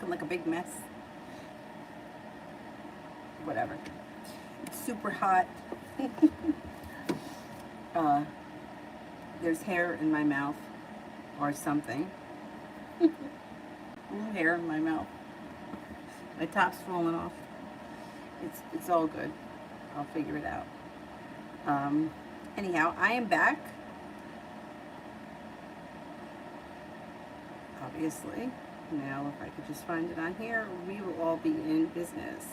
looking like a big mess. Whatever. It's super hot. uh, there's hair in my mouth or something. Hair in my mouth. My top's falling off. It's all good. I'll figure it out. Anyhow, I am back. Obviously. Now, if I could just find it on here, we will all be in business.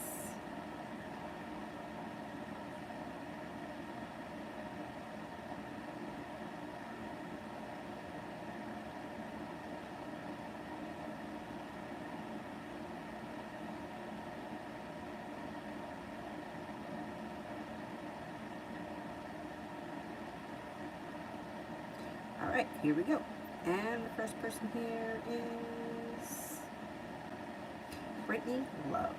All right, here we go. And the first person here is Brittany Love.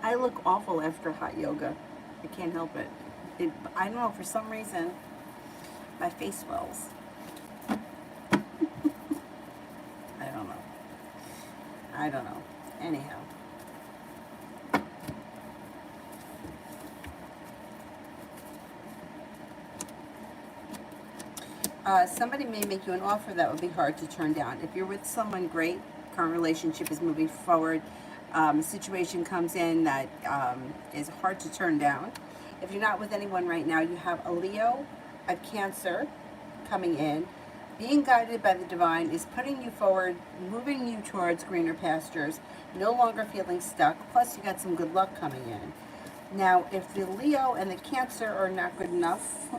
I look awful after hot yoga. I can't help it. I don't know, for some reason, my face swells. I don't know. Anyhow. Somebody may make you an offer that would be hard to turn down. If you're with someone great, current relationship is moving forward, a situation comes in that is hard to turn down. If you're not with anyone right now, you have a Leo, a Cancer coming in. Being guided by the divine is putting you forward, moving you towards greener pastures, no longer feeling stuck. Plus, you got some good luck coming in. Now, if the Leo and the Cancer are not good enough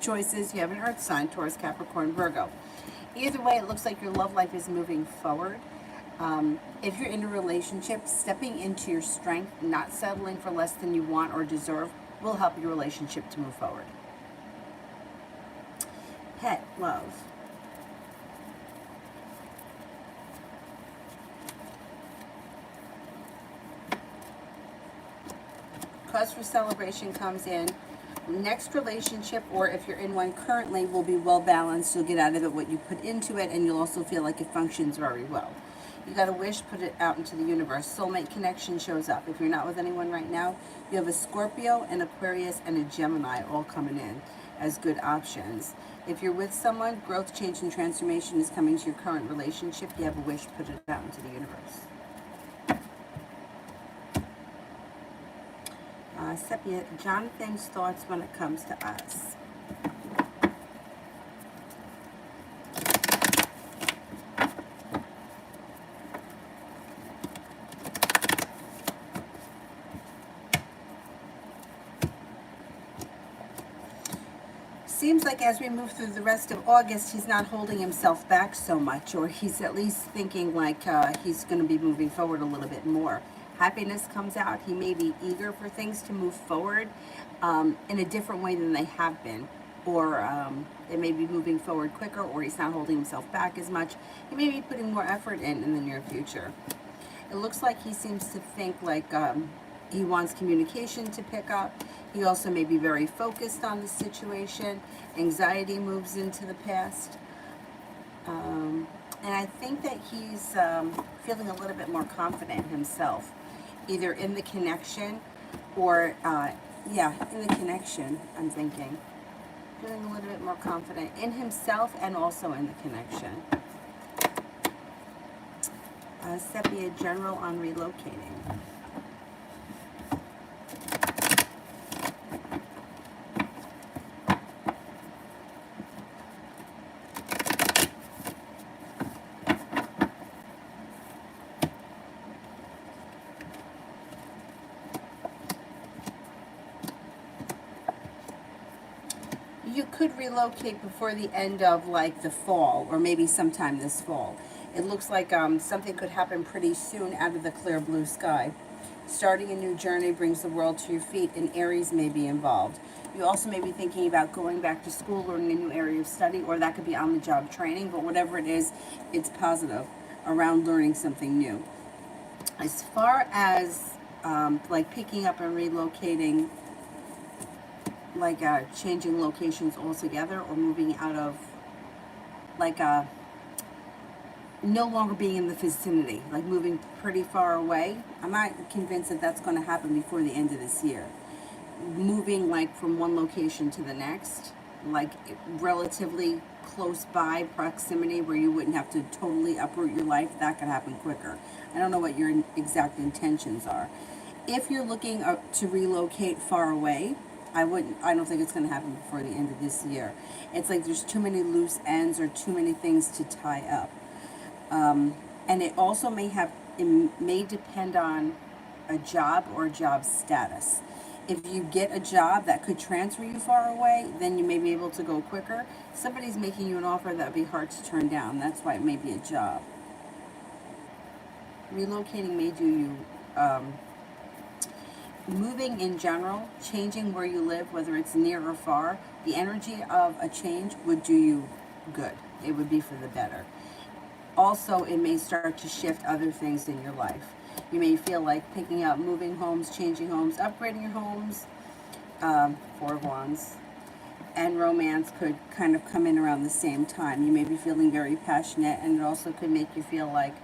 choices, you have an Earth sign, Taurus, Capricorn, Virgo. Either way, it looks like your love life is moving forward. If you're in a relationship, stepping into your strength, not settling for less than you want or deserve, will help your relationship to move forward. Pet love. Cause for celebration comes in. Next relationship, or if you're in one currently, will be well balanced. You'll get out of it what you put into it, and you'll also feel like it functions very well. You got a wish, put it out into the universe. Soulmate connection shows up. If you're not with anyone right now, you have a Scorpio, an Aquarius, and a Gemini all coming in as good options. If you're with someone, growth, change, and transformation is coming to your current relationship. You have a wish, put it out into the universe. Sepia, Jonathan's thoughts when it comes to us. Seems like as we move through the rest of August, he's not holding himself back so much, or he's at least thinking like he's going to be moving forward a little bit more. Happiness comes out. He may be eager for things to move forward in a different way than they have been, or it may be moving forward quicker, or he's not holding himself back as much. He may be putting more effort in the near future. It looks like he seems to think like he wants communication to pick up. He also may be very focused on the situation. Anxiety moves into the past. And I think that he's feeling a little bit more confident himself, either in the connection or, in the connection, I'm thinking. Feeling a little bit more confident in himself and also in the connection. Sepia, general on relocating. You could relocate before the end of like the fall, or maybe sometime this fall. It looks like something could happen pretty soon out of the clear blue sky. Starting a new journey brings the world to your feet, and Aries may be involved. You also may be thinking about going back to school, learning a new area of study, or that could be on-the-job training, but whatever it is, it's positive around learning something new. As far as like picking up and relocating, like changing locations altogether, or moving out of, like no longer being in the vicinity, like moving pretty far away. I'm not convinced that that's going to happen before the end of this year. Moving like from one location to the next, like relatively close by proximity where you wouldn't have to totally uproot your life, that could happen quicker. I don't know what your exact intentions are. If you're looking to relocate far away, I don't think it's going to happen before the end of this year. It's like there's too many loose ends or too many things to tie up. And it also may depend on a job or a job status. If you get a job that could transfer you far away, then you may be able to go quicker. Somebody's making you an offer that would be hard to turn down. That's why it may be a job. Relocating may do you, moving in general, changing where you live, whether it's near or far, the energy of a change would do you good. It would be for the better. Also, it may start to shift other things in your life. You may feel like picking up, moving homes, changing homes, upgrading your homes. Four of Wands. And romance could kind of come in around the same time. You may be feeling very passionate, and it also could make you feel like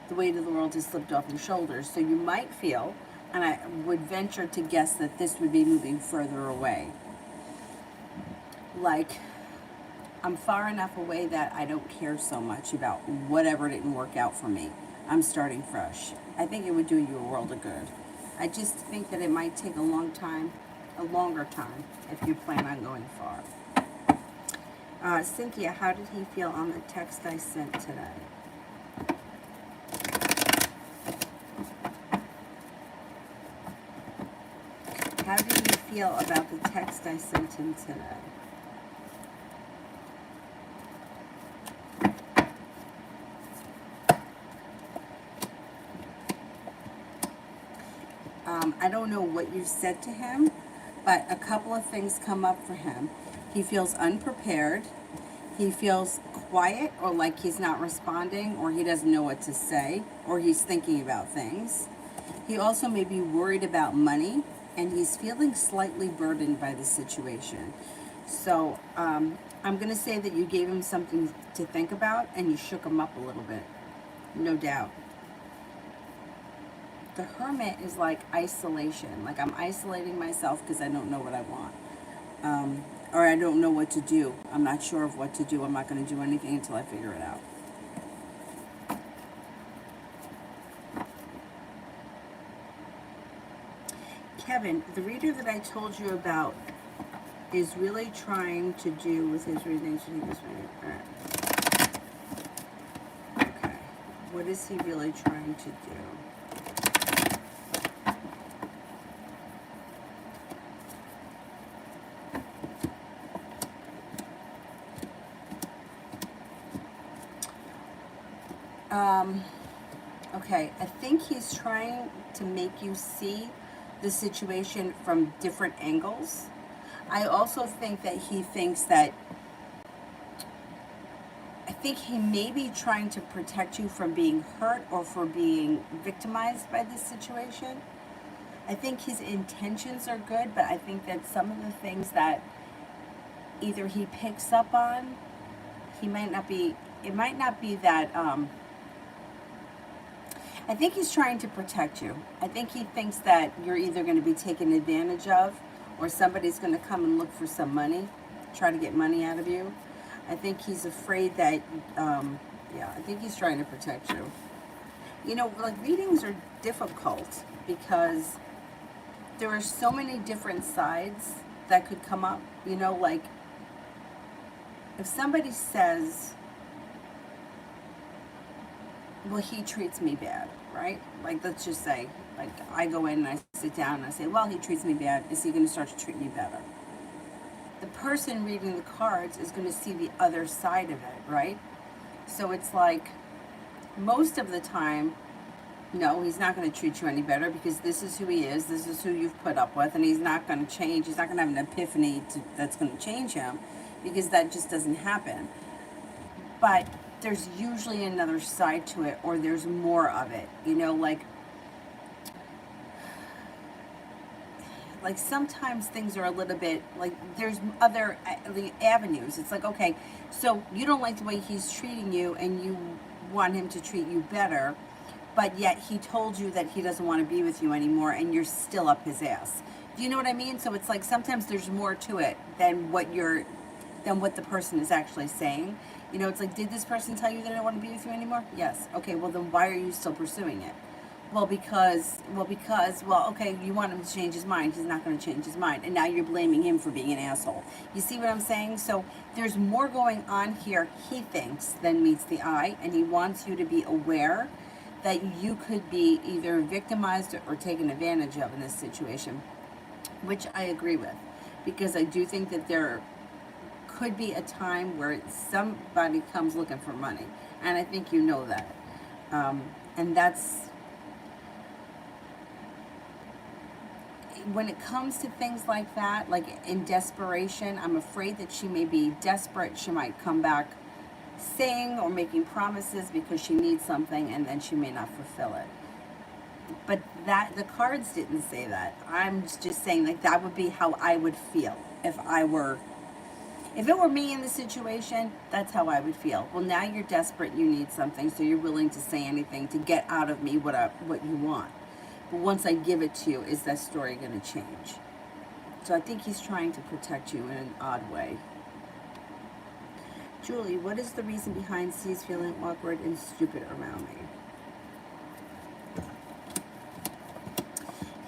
the weight of the world has slipped off your shoulders. So you might feel, and I would venture to guess that this would be moving further away. Like, I'm far enough away that I don't care so much about whatever didn't work out for me. I'm starting fresh. I think it would do you a world of good. I just think that it might take a longer time, if you plan on going far. Cynthia, how did he feel on the text I sent today? How did he feel about the text I sent him today? I don't know what you said to him, but a couple of things come up for him. He feels unprepared. He feels quiet, or like he's not responding, or he doesn't know what to say, or he's thinking about things. He also may be worried about money, and he's feeling slightly burdened by the situation. So I'm going to say that you gave him something to think about, and you shook him up a little bit, no doubt. The Hermit is like isolation. Like, I'm isolating myself because I don't know what I want. Or I don't know what to do. I'm not sure of what to do. I'm not going to do anything until I figure it out. Kevin, the reader that I told you about is really trying to do with his reading. Okay. What is he really trying to do? Okay, I think he's trying to make you see the situation from different angles. I also think that he thinks that, I think he may be trying to protect you from being hurt or for being victimized by this situation. I think his intentions are good, but I think that some of the things that either he picks up on, it might not be that, I think he's trying to protect you. I think he thinks that you're either going to be taken advantage of, or somebody's going to come and look for some money, try to get money out of you. I think he's afraid that, I think he's trying to protect you. You know, like, readings are difficult because there are so many different sides that could come up. You know, like, if somebody says, well, he treats me bad, right? Like, let's just say, like, I go in and I sit down and I say, well, he treats me bad. Is he going to start to treat me better? The person reading the cards is going to see the other side of it, right? So it's like, most of the time, no, he's not going to treat you any better because this is who he is. This is who you've put up with, and he's not going to change. He's not going to have an epiphany that's going to change him, because that just doesn't happen. But there's usually another side to it, or there's more of it. You know, like, like sometimes things are a little bit like there's other the avenues. It's like, okay, so you don't like the way he's treating you and you want him to treat you better, but yet he told you that he doesn't want to be with you anymore and you're still up his ass. Do you know what I mean? So it's like sometimes there's more to it than what the person is actually saying. You know, it's like, did this person tell you that I don't want to be with you anymore? Yes. Okay, well then why are you still pursuing it? Well, okay, you want him to change his mind. He's not going to change his mind. And now you're blaming him for being an asshole. You see what I'm saying? So there's more going on here, he thinks, than meets the eye. And he wants you to be aware that you could be either victimized or taken advantage of in this situation, which I agree with. Because I do think that there could be a time where somebody comes looking for money. And I think you know that. And that's... when it comes to things like that, like in desperation, I'm afraid that she may be desperate. She might come back saying or making promises because she needs something and then she may not fulfill it. But that the cards didn't say that. I'm just saying like that would be how I would feel if it were me in the situation. That's how I would feel. Well, now you're desperate, you need something, so you're willing to say anything to get out of me what you want. But once I give it to you, is that story going to change? So I think he's trying to protect you in an odd way. Julie, what is the reason behind C's feeling awkward and stupid around me?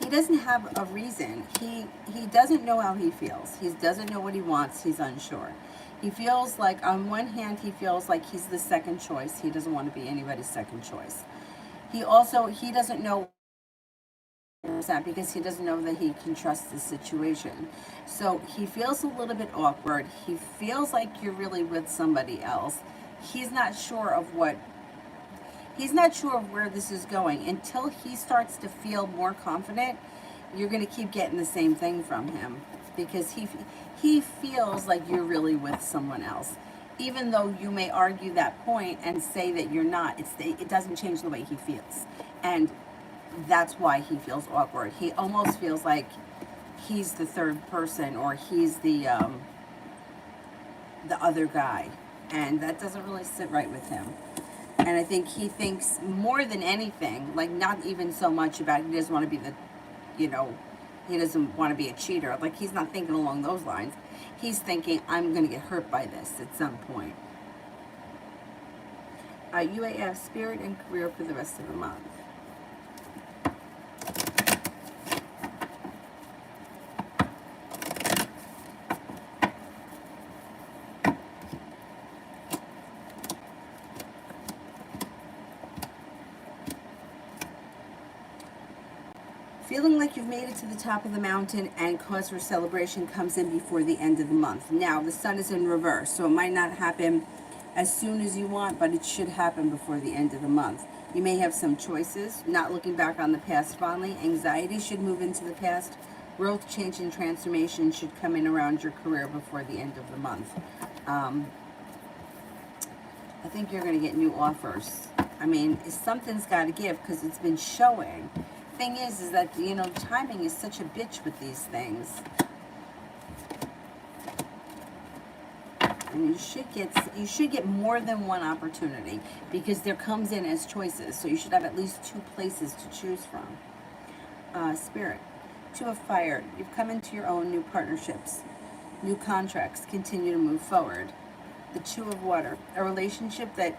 He doesn't have a reason. He doesn't know how he feels. He doesn't know what he wants. He's unsure. He feels like, on one hand, he feels like he's the second choice. He doesn't want to be anybody's second choice. He doesn't know that because he doesn't know that he can trust the situation. So he feels a little bit awkward. He feels like you're really with somebody else. He's not sure of where this is going. Until he starts to feel more confident, you're going to keep getting the same thing from him because he feels like you're really with someone else. Even though you may argue that point and say that you're not, it doesn't change the way he feels. And that's why he feels awkward. He almost feels like he's the third person or he's the other guy. And that doesn't really sit right with him. And I think he thinks more than anything, like not even so much about he doesn't want to be he doesn't want to be a cheater. Like he's not thinking along those lines. He's thinking, I'm going to get hurt by this at some point. UAF, spirit and career for the rest of the month. Feeling like you've made it to the top of the mountain and cause for celebration comes in before the end of the month. Now, the sun is in reverse, so it might not happen as soon as you want, but it should happen before the end of the month. You may have some choices, not looking back on the past fondly. Anxiety should move into the past. Growth, change, and transformation should come in around your career before the end of the month. I think you're going to get new offers. I mean, something's got to give because it's been showing. Thing is that timing is such a bitch with these things, and you should get more than one opportunity because there comes in as choices, so you should have at least 2 places to choose from. Spirit, 2 of fire, you've come into your own. New partnerships, new contracts continue to move forward. The 2 of water, a relationship that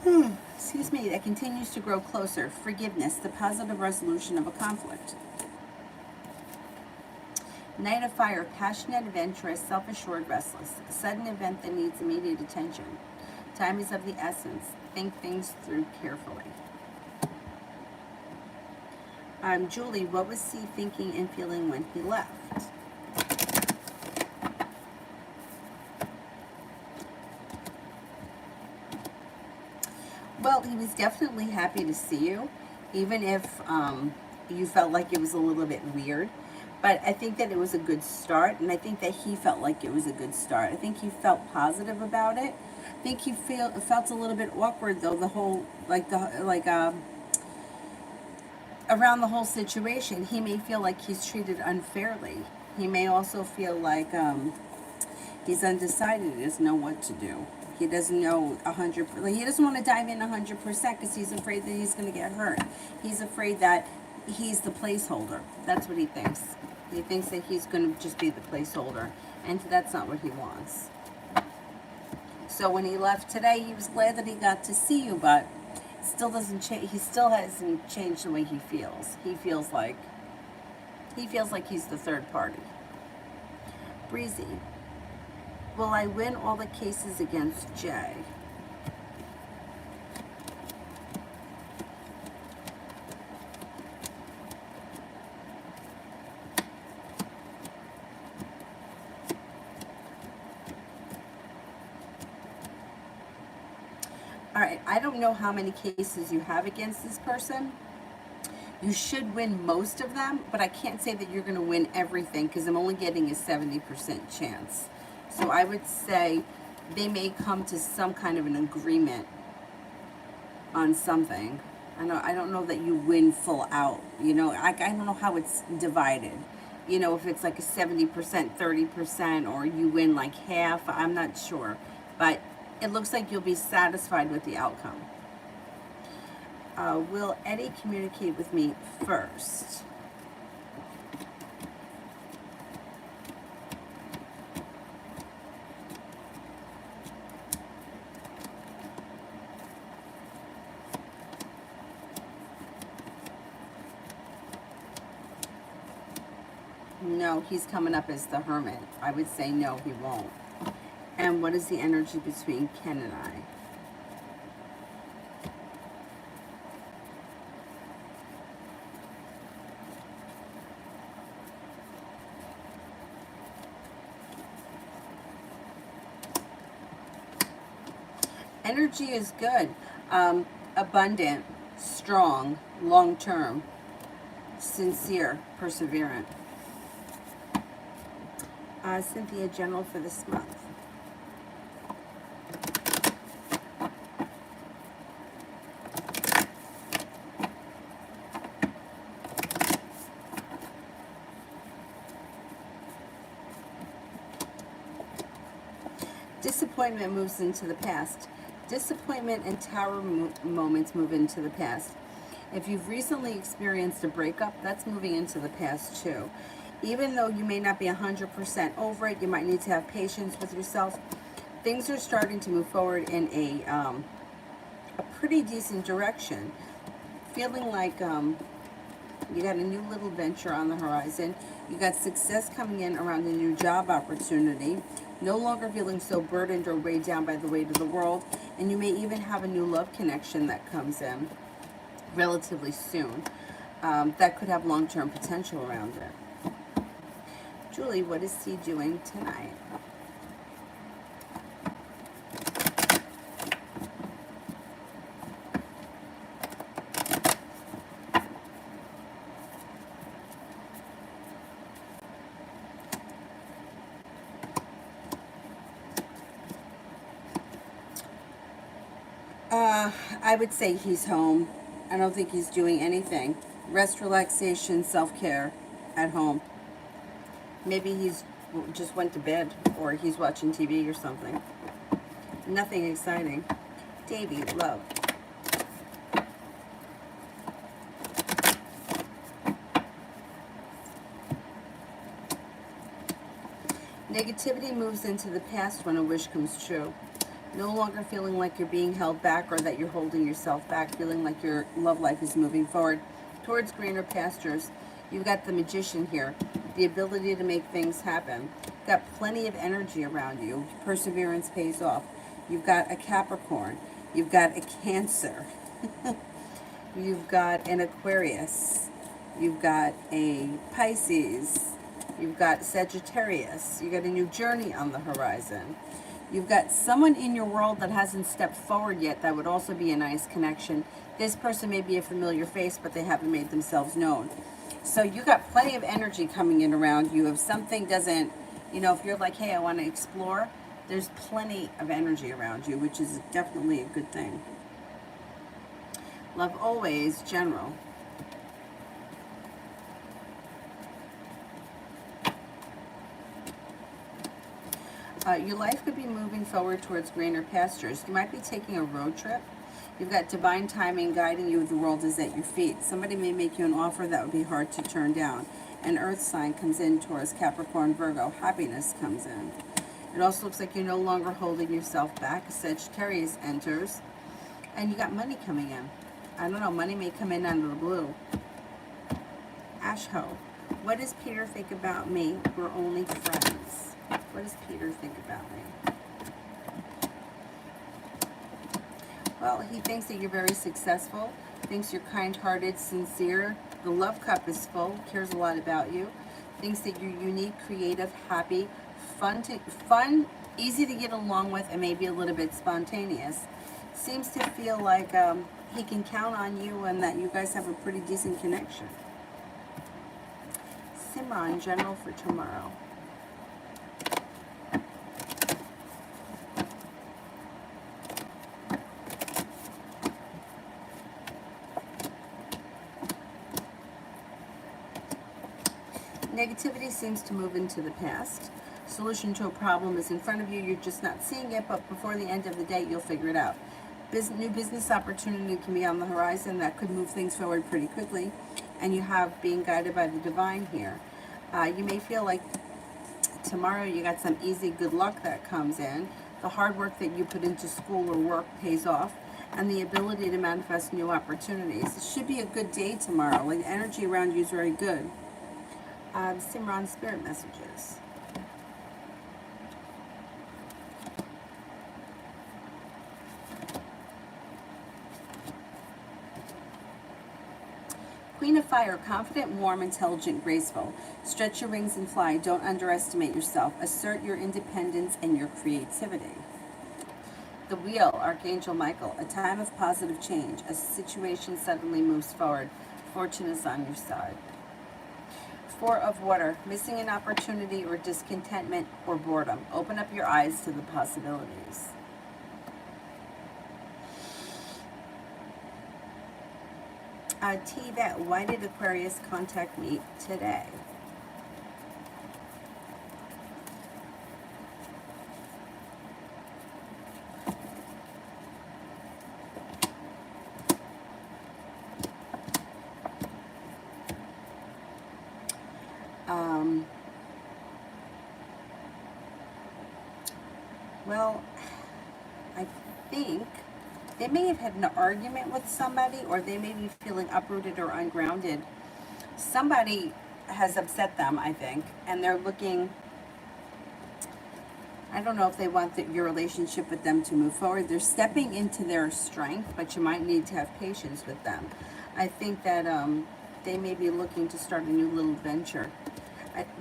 that continues to grow closer. Forgiveness, the positive resolution of a conflict. Knight of fire, passionate, adventurous, self-assured, restless. A sudden event that needs immediate attention. Time is of the essence. Think things through carefully. Julie, what was C thinking and feeling when he left? Well, he was definitely happy to see you, even if you felt like it was a little bit weird. But I think that it was a good start, and I think that he felt like it was a good start. I think he felt positive about it. I think he felt a little bit awkward though. The whole around the whole situation. He may feel like he's treated unfairly. He may also feel like he's undecided. He doesn't know what to do. He doesn't know 100%. He doesn't want to dive in 100% because he's afraid that he's going to get hurt. He's afraid that he's the placeholder. That's what he thinks. He thinks that he's going to just be the placeholder, and that's not what he wants. So when he left today, he was glad that he got to see you, but still doesn't change. He still hasn't changed the way he feels. He feels like he's the third party. Breezy, will I win all the cases against Jay? All right, I don't know how many cases you have against this person. You should win most of them, but I can't say that you're going to win everything because I'm only getting a 70% chance. So I would say they may come to some kind of an agreement on something. I don't know that you win full out. You know, I don't know how it's divided. You know, if it's like a 70%, 30%, or you win like half, I'm not sure. But it looks like you'll be satisfied with the outcome. Will Eddie communicate with me first? No, he's coming up as the Hermit. I would say no, he won't. And what is the energy between Ken and I? Energy is good. Abundant, strong, long-term, sincere, perseverant. Cynthia, general for this month. Disappointment moves into the past. Disappointment and tower moments move into the past. If you've recently experienced a breakup, that's moving into the past too. Even though you may not be 100% over it, you might need to have patience with yourself. Things are starting to move forward in a pretty decent direction. Feeling like you got a new little venture on the horizon. You got success coming in around a new job opportunity. No longer feeling so burdened or weighed down by the weight of the world. And you may even have a new love connection that comes in relatively soon. That could have long-term potential around it. Julie, what is he doing tonight? I would say he's home. I don't think he's doing anything. Rest, relaxation, self-care at home. Maybe he's just went to bed or he's watching TV or something. Nothing exciting. Davey, love. Negativity moves into the past when a wish comes true. No longer feeling like you're being held back or that you're holding yourself back, feeling like your love life is moving forward towards greener pastures. You've got the Magician here, the ability to make things happen. You've got plenty of energy around you. Perseverance pays off. You've got a Capricorn. You've got a Cancer. You've got an Aquarius. You've got a Pisces. You've got Sagittarius. You've got a new journey on the horizon. You've got someone in your world that hasn't stepped forward yet. That would also be a nice connection. This person may be a familiar face, but they haven't made themselves known. So you got plenty of energy coming in around you. If something doesn't, if you're like, hey, I want to explore, there's plenty of energy around you, which is definitely a good thing. Love always, general. Your life could be moving forward towards greener pastures. You might be taking a road trip. You've got divine timing guiding you. The world is at your feet. Somebody may make you an offer that would be hard to turn down. An earth sign comes in towards Capricorn, Virgo. Happiness comes in. It also looks like you're no longer holding yourself back. Sagittarius enters. And you got money coming in. I don't know, money may come in out of the blue. Asho. What does Peter think about me? We're only friends. What does Peter think about me? Well, he thinks that you're very successful, thinks you're kind-hearted, sincere. The love cup is full, cares a lot about you, thinks that you're unique, creative, happy, fun, easy to get along with, and maybe a little bit spontaneous. Seems to feel like he can count on you and that you guys have a pretty decent connection. Simran, general for tomorrow. Negativity seems to move into the past. Solution to a problem is in front of you. You're just not seeing it, but before the end of the day, you'll figure it out. New business opportunity can be on the horizon that could move things forward pretty quickly, and you have being guided by the divine here. You may feel like tomorrow you got some easy good luck that comes in. The hard work that you put into school or work pays off, and the ability to manifest new opportunities. It should be a good day tomorrow. Like, the energy around you is very good. Simran, spirit messages. Queen of Fire, confident, warm, intelligent, graceful. Stretch your wings and fly. Don't underestimate yourself. Assert your independence and your creativity. The Wheel, Archangel Michael, a time of positive change. A situation suddenly moves forward. Fortune is on your side. Four of Water, missing an opportunity or discontentment or boredom. Open up your eyes to the possibilities. T-Vet, why did Aquarius contact me today? Well, I think they may have had an argument with somebody, or they may be feeling uprooted or ungrounded. Somebody has upset them, I think, and they're looking, I don't know if they want your relationship with them to move forward. They're stepping into their strength, but you might need to have patience with them. I think that they may be looking to start a new little venture.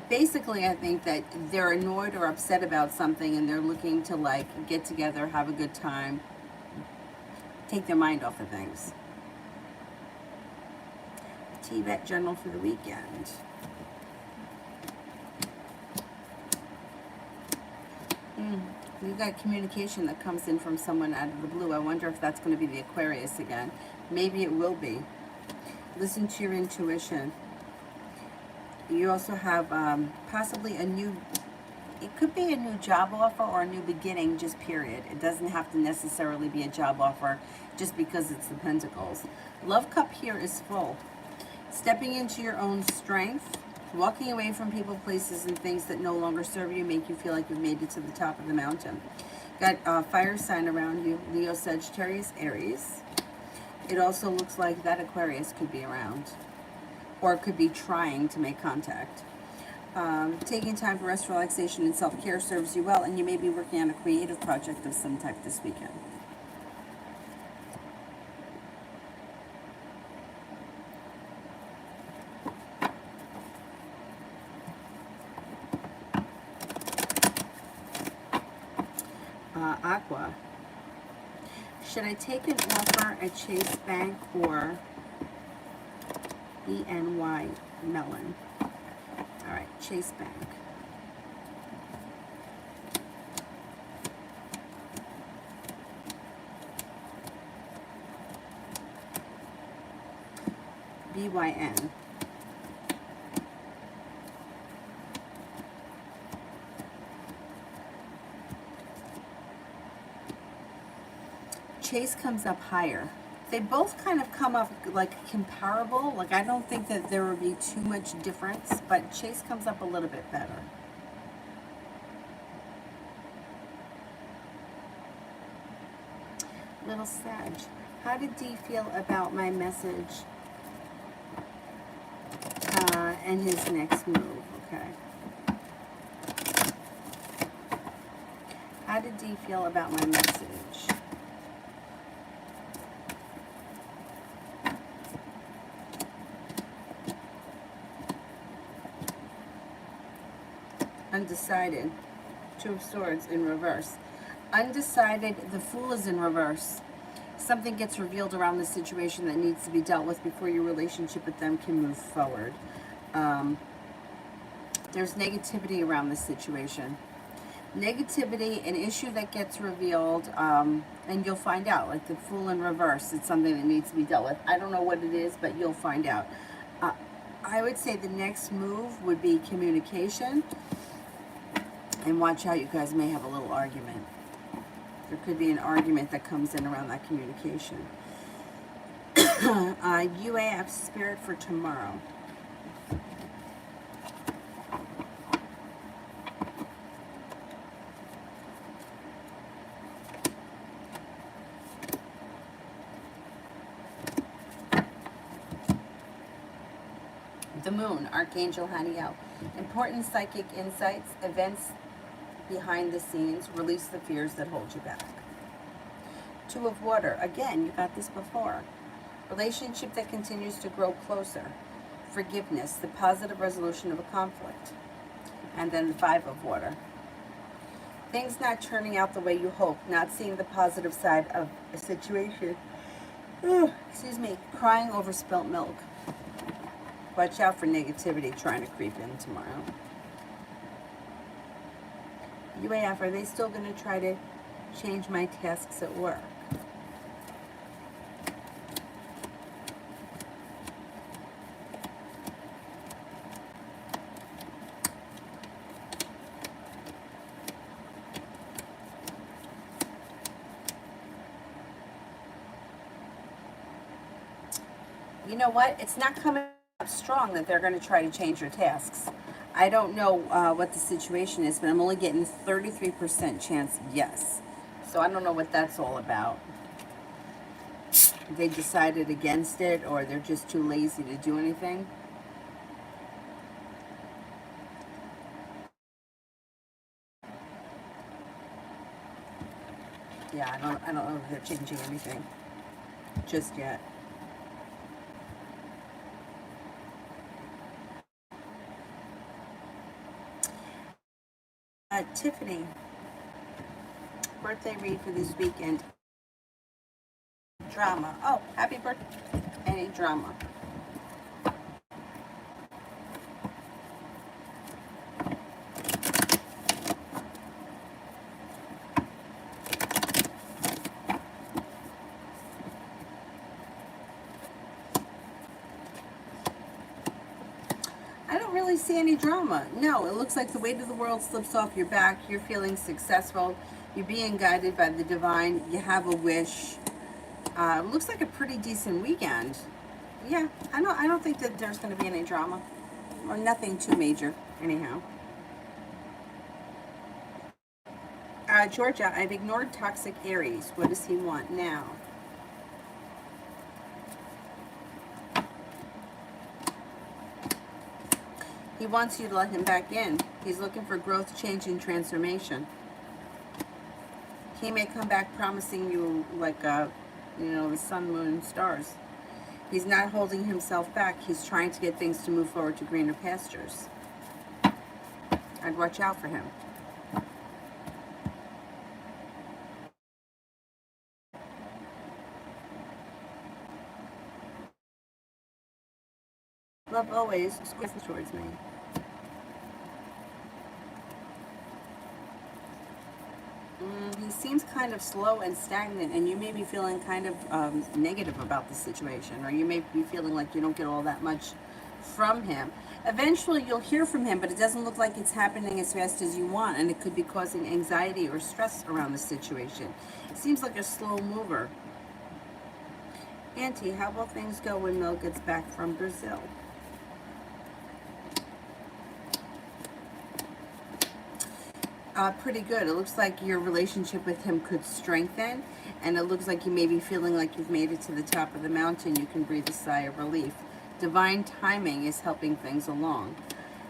Basically, I think that they're annoyed or upset about something, and they're looking to, like, get together, have a good time, take their mind off of things. T-Vet Journal for the weekend. We've got communication that comes in from someone out of the blue. I wonder if that's going to be the Aquarius again. Maybe it will be. Listen to your intuition. You also have possibly a new, it could be a new job offer or a new beginning, just period. It doesn't have to necessarily be a job offer just because it's the Pentacles. Love cup here is full. Stepping into your own strength, walking away from people, places, and things that no longer serve you, make you feel like you've made it to the top of the mountain. Got a fire sign around you, Leo, Sagittarius, Aries. It also looks like that Aquarius could be around, or could be trying to make contact. Taking time for rest, relaxation, and self-care serves you well, and you may be working on a creative project of some type this weekend. Aqua. Should I take an offer at Chase Bank or ENY Mellon? All right, Chase Bank. BYN. Chase comes up higher. They both kind of come up like comparable. Like I don't think that there would be too much difference, but Chase comes up a little bit better. Little Sag, how did D feel about my message and his next move? Okay. How did D feel about my message? Undecided. Two of Swords in reverse. Undecided, the Fool is in reverse. Something gets revealed around the situation that needs to be dealt with before your relationship with them can move forward. There's negativity around this situation. Negativity, an issue that gets revealed, and you'll find out. Like the Fool in reverse, it's something that needs to be dealt with. I don't know what it is, but you'll find out. I would say the next move would be communication. And watch out, you guys may have a little argument. There could be an argument that comes in around that communication. UAF spirit for tomorrow. The Moon, Archangel Haniel. Important psychic insights, events behind the scenes, release the fears that hold you back. Two of Water, again, you got this before. Relationship that continues to grow closer. Forgiveness, the positive resolution of a conflict. And then the Five of Water. Things not turning out the way you hope, not seeing the positive side of a situation. Excuse me, crying over spilt milk. Watch out for negativity trying to creep in tomorrow. UAF, are they still going to try to change my tasks at work? You know what? It's not coming up strong that they're going to try to change your tasks. I don't know what the situation is, but I'm only getting 33% chance yes. So I don't know what that's all about. They decided against it, or they're just too lazy to do anything. Yeah, I don't know if they're changing anything just yet. Tiffany, birthday read for this weekend. Drama. Oh, happy birthday. Any drama. I don't really see any drama. No, it looks like the weight of the world slips off your back. You're feeling successful. You're being guided by the divine. You have a wish. Looks like a pretty decent weekend. Yeah, I don't think that there's going to be any drama. Or nothing too major, anyhow. Georgia, I've ignored toxic Aries. What does he want now? He wants you to let him back in. He's looking for growth, change, and transformation. He may come back promising you like the sun, moon, and stars. He's not holding himself back. He's trying to get things to move forward to greener pastures. I'd watch out for him. Love always squishes towards me. He seems kind of slow and stagnant, and you may be feeling kind of negative about the situation, or you may be feeling like you don't get all that much from him. Eventually you'll hear from him, but it doesn't look like it's happening as fast as you want, and it could be causing anxiety or stress around the situation. It seems like a slow mover. Auntie, how will things go when Mel gets back from Brazil? Pretty good. It looks like your relationship with him could strengthen, and it looks like you may be feeling like you've made it to the top of the mountain. You can breathe a sigh of relief. Divine timing is helping things along,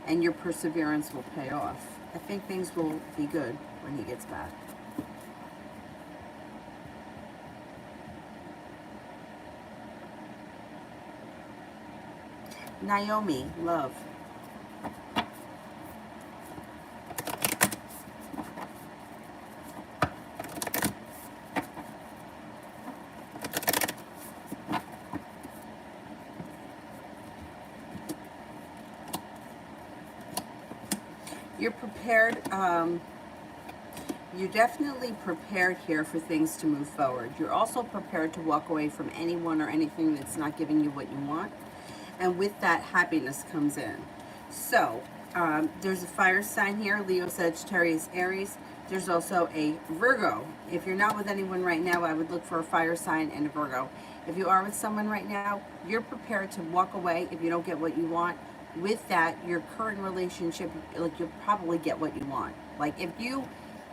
and your perseverance will pay off. I think things will be good when he gets back. Naomi, love. You're prepared. You're definitely prepared here for things to move forward. You're also prepared to walk away from anyone or anything that's not giving you what you want. And with that, happiness comes in. So, there's a fire sign here, Leo, Sagittarius, Aries. There's also a Virgo. If you're not with anyone right now, I would look for a fire sign and a Virgo. If you are with someone right now, you're prepared to walk away if you don't get what you want. With that, your current relationship, like, you'll probably get what you want. Like, if you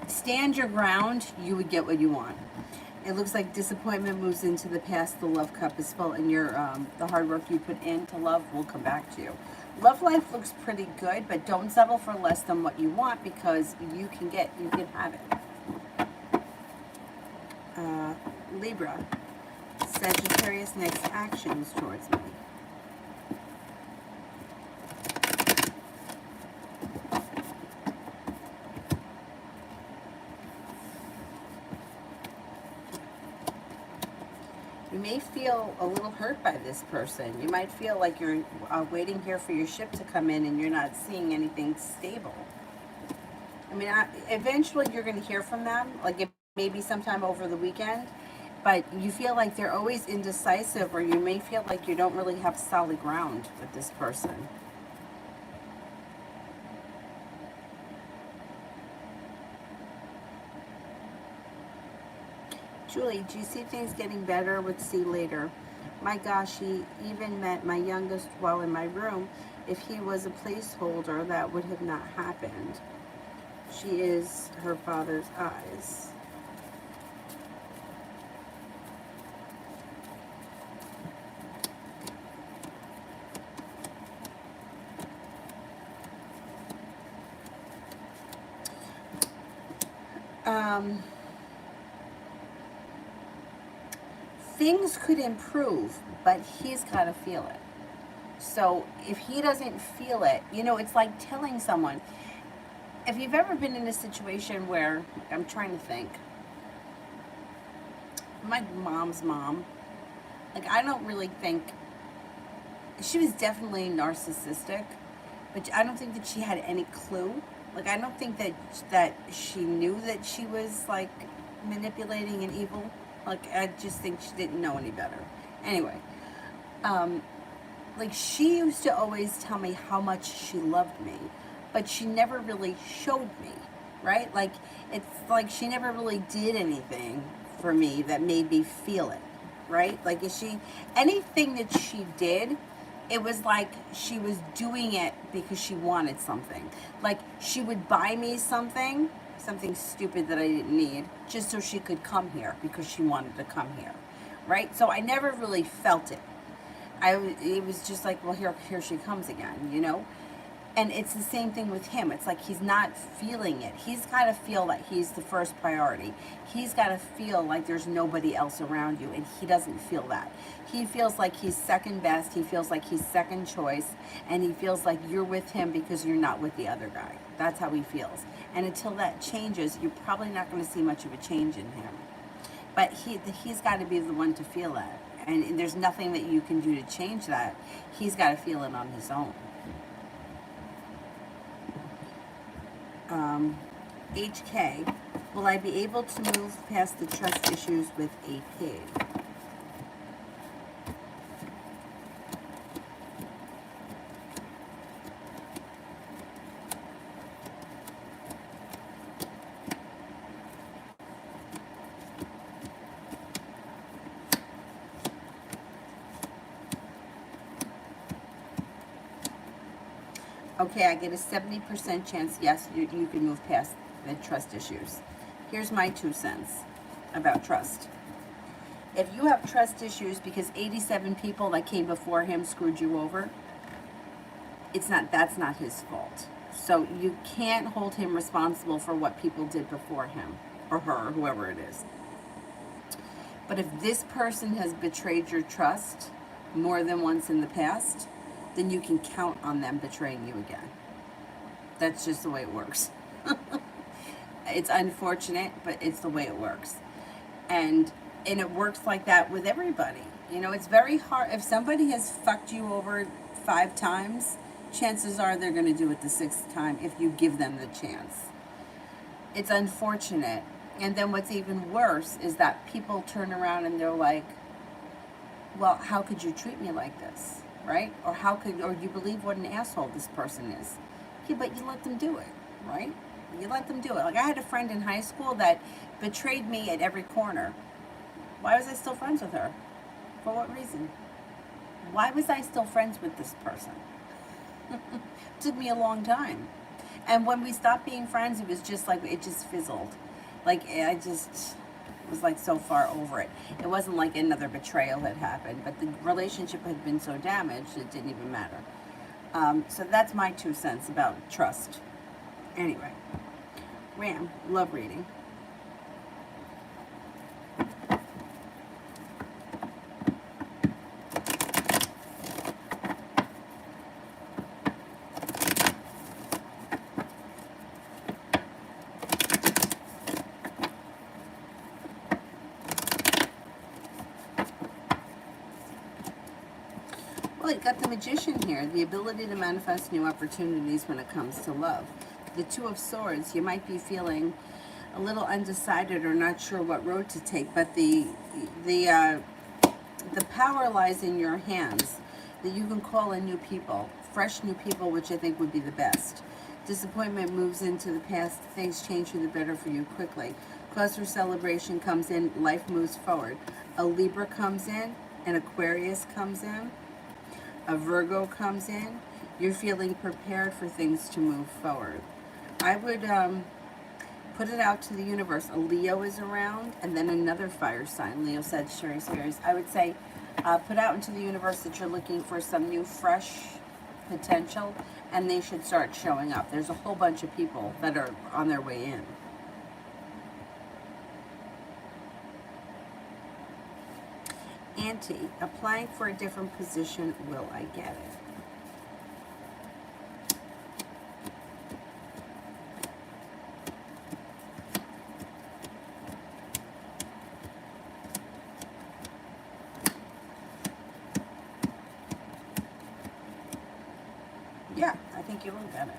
stand your ground, you would get what you want. It looks like disappointment moves into the past. The love cup is full, and your the hard work you put into love will come back to you. Love life looks pretty good, but don't settle for less than what you want, because you can have it. Libra, Sagittarius, next actions towards me. You may feel a little hurt by this person. You might feel like you're waiting here for your ship to come in and you're not seeing anything stable. I mean, eventually you're going to hear from them, like it maybe sometime over the weekend, but you feel like they're always indecisive, or you may feel like you don't really have solid ground with this person. Julie, do you see things getting better? Would see later. My gosh, he even met my youngest while in my room. If he was a placeholder, that would have not happened. She is her father's eyes. Things could improve, but he's got to feel it. So if he doesn't feel it, it's like telling someone. If you've ever been in a situation where, I'm trying to think, my mom's mom, like, I don't really think, she was definitely narcissistic, but I don't think that she had any clue. Like, I don't think that she knew that she was, like, manipulating and evil. Like, I just think she didn't know any better. Anyway, like, she used to always tell me how much she loved me, but she never really showed me, right? Like, it's like she never really did anything for me that made me feel it, right? Like, anything that she did, it was like she was doing it because she wanted something. Like, she would buy me something stupid that I didn't need, just so she could come here because she wanted to come here, right? So I never really felt it. It was just like, well, here she comes again, And it's the same thing with him. It's like he's not feeling it. He's got to feel that he's the first priority. He's got to feel like there's nobody else around you, and he doesn't feel that. He feels like he's second best. He feels like he's second choice, and he feels like you're with him because you're not with the other guy. That's how he feels. And until that changes, you're probably not going to see much of a change in him. But he's got to be the one to feel that. And there's nothing that you can do to change that. He's got to feel it on his own. HK, will I be able to move past the trust issues with a pig? Okay, I get a 70% chance, yes, you can move past the trust issues. Here's my 2 cents about trust. If you have trust issues because 87 people that came before him screwed you over, that's not his fault. So you can't hold him responsible for what people did before him, or her, or whoever it is. But if this person has betrayed your trust more than once in the past, then you can count on them betraying you again. That's just the way it works. It's unfortunate, but it's the way it works. And it works like that with everybody. You know, it's very hard. If somebody has fucked you over 5 times, chances are they're going to do it the 6th time if you give them the chance. It's unfortunate. And then what's even worse is that people turn around and they're like, well, how could you treat me like this, right? Or you believe what an asshole this person is. Yeah, but you let them do it, right? You let them do it. Like, I had a friend in high school that betrayed me at every corner. Why was I still friends with her? For what reason? Why was I still friends with this person? It took me a long time. And when we stopped being friends, it was just like, it just fizzled. Like, I just was like so far over it. It wasn't like another betrayal had happened, but the relationship had been so damaged, it didn't even matter. So that's my 2 cents about trust. Anyway, Ram, love reading. Well, you got the Magician here, the ability to manifest new opportunities when it comes to love. The 2 of Swords, you might be feeling a little undecided or not sure what road to take, but the power lies in your hands, that you can call in new people, fresh new people, which I think would be the best. Disappointment moves into the past, things change for the better for you quickly. Cause for celebration comes in, life moves forward. A Libra comes in, an Aquarius comes in, a Virgo comes in. You're feeling prepared for things to move forward. I would put it out to the universe. A Leo is around, and then another fire sign, Leo, Sagittarius, Aries. I would say put out into the universe that you're looking for some new, fresh potential, and they should start showing up. There's a whole bunch of people that are on their way in. Auntie, applying for a different position, will I get it? Yeah, I think you will get it.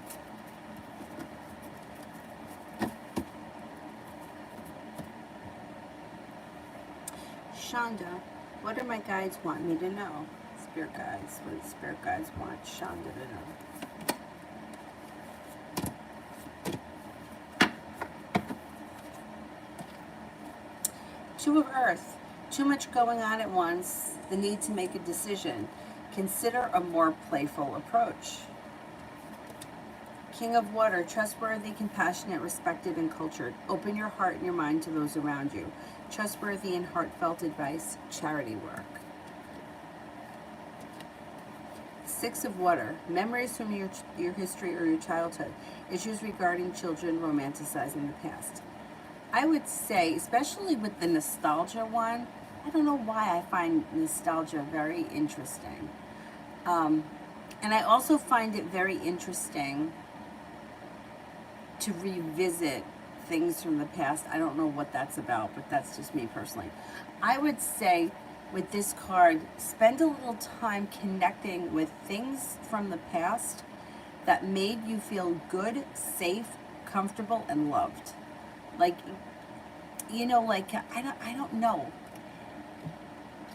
Shonda, what do my guides want me to know? Spirit guides, what do spirit guides want Shonda to know? 2 of Earth, too much going on at once, the need to make a decision. Consider a more playful approach. King of Water, trustworthy, compassionate, respected, and cultured. Open your heart and your mind to those around you. Trustworthy and heartfelt advice, charity work. 6 of Water, memories from your history or your childhood. Issues regarding children romanticizing the past. I would say, especially with the nostalgia one, I don't know why I find nostalgia very interesting. And I also find it very interesting to revisit things from the past. I don't know what that's about, but that's just me personally. I would say with this card, spend a little time connecting with things from the past that made you feel good, safe, comfortable, and loved. Like, you know, like, I don't know.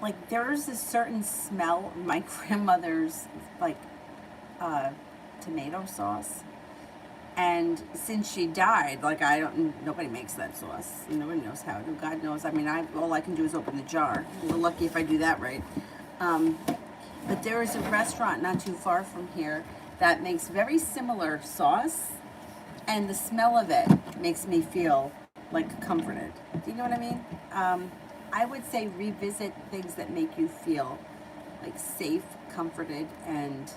Like, there's a certain smell of my grandmother's, like, tomato sauce. And since she died, like, nobody makes that sauce. Nobody knows how to. God knows. I mean, all I can do is open the jar. We're lucky if I do that right. But there is a restaurant not too far from here that makes very similar sauce, and the smell of it makes me feel like comforted. Do you know what I mean? I would say revisit things that make you feel like safe, comforted, and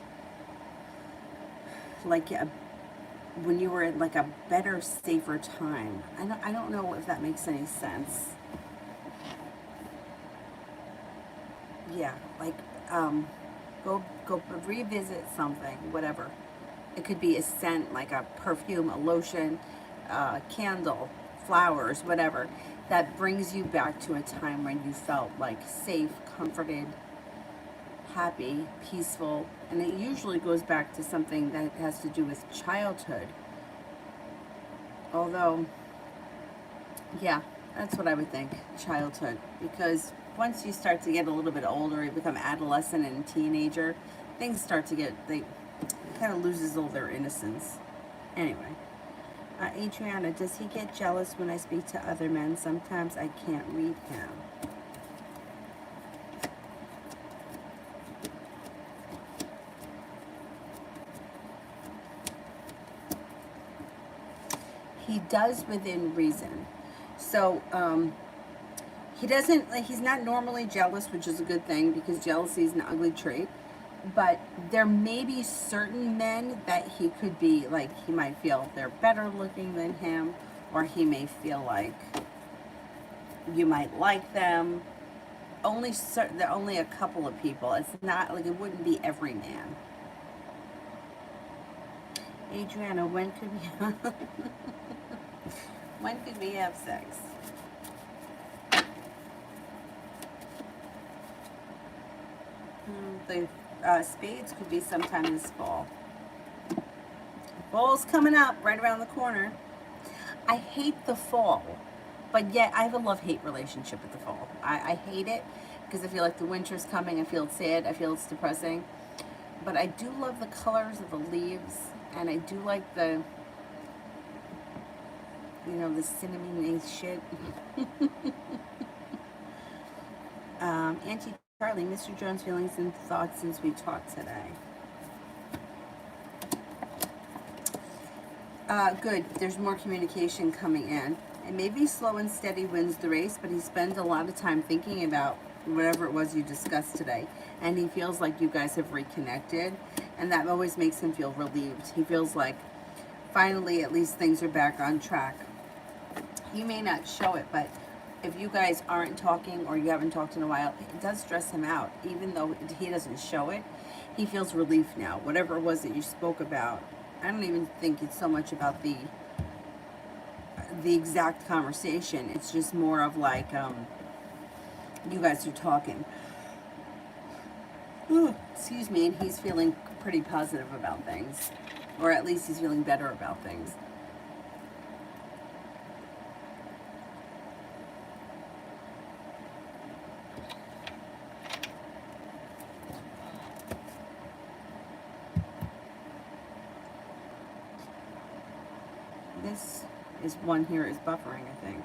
like when you were in like a better, safer time. I don't know if that makes any sense. Yeah, like go revisit something, whatever. It could be a scent, like a perfume, a lotion, candle, flowers, whatever, that brings you back to a time when you felt like safe, comforted, happy, peaceful. And it usually goes back to something that has to do with childhood. Although, yeah, that's what I would think, childhood. Because once you start to get a little bit older, you become adolescent and teenager, things start to get, they kind of loses all their innocence. Anyway, Adriana, does he get jealous when I speak to other men? Sometimes I can't read him. He does within reason. So, he doesn't, like, he's not normally jealous, which is a good thing because jealousy is an ugly trait. But there may be certain men that he could be, like, he might feel they're better looking than him, or he may feel like you might like them. Only certain, there are only a couple of people. It's not, like, it wouldn't be every man. Adriana, when could we when could we have sex? The spades could be sometime this fall. Fall's coming up right around the corner. I hate the fall, but yet I have a love-hate relationship with the fall. I hate it because I feel like the winter's coming. I feel it's sad. I feel it's depressing. But I do love the colors of the leaves, and I do like the, you know, the cinnamon shit. Auntie Charlie, Mr. Jones' feelings and thoughts since we talked today. Good. There's more communication coming in. And maybe slow and steady wins the race, but he spends a lot of time thinking about whatever it was you discussed today. And he feels like you guys have reconnected. And that always makes him feel relieved. He feels like finally at least things are back on track. He may not show it, but if you guys aren't talking or you haven't talked in a while, it does stress him out. Even though he doesn't show it, he feels relief now. Whatever it was that you spoke about, I don't even think it's so much about the exact conversation. It's just more of like, you guys are talking. Ooh, excuse me, and he's feeling pretty positive about things. Or at least he's feeling better about things. This is one here is buffering, I think,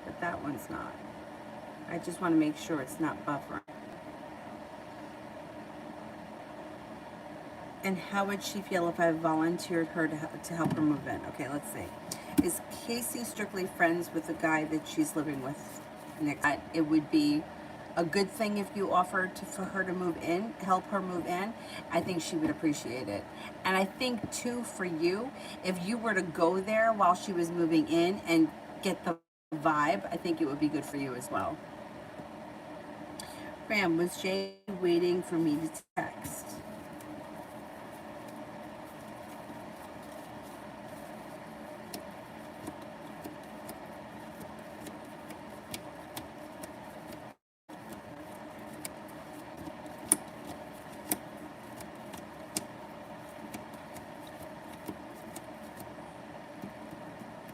but that one's not. I just want to make sure it's not buffering. And how would she feel if I volunteered her to help her move in? Okay, let's see. Is Casey strictly friends with the guy that she's living with? Nick, it would be a good thing if you offered for her to move in, help her move in. I think she would appreciate it. And I think too for you, if you were to go there while she was moving in and get the vibe, I think it would be good for you as well. Graham, was Jay waiting for me to text?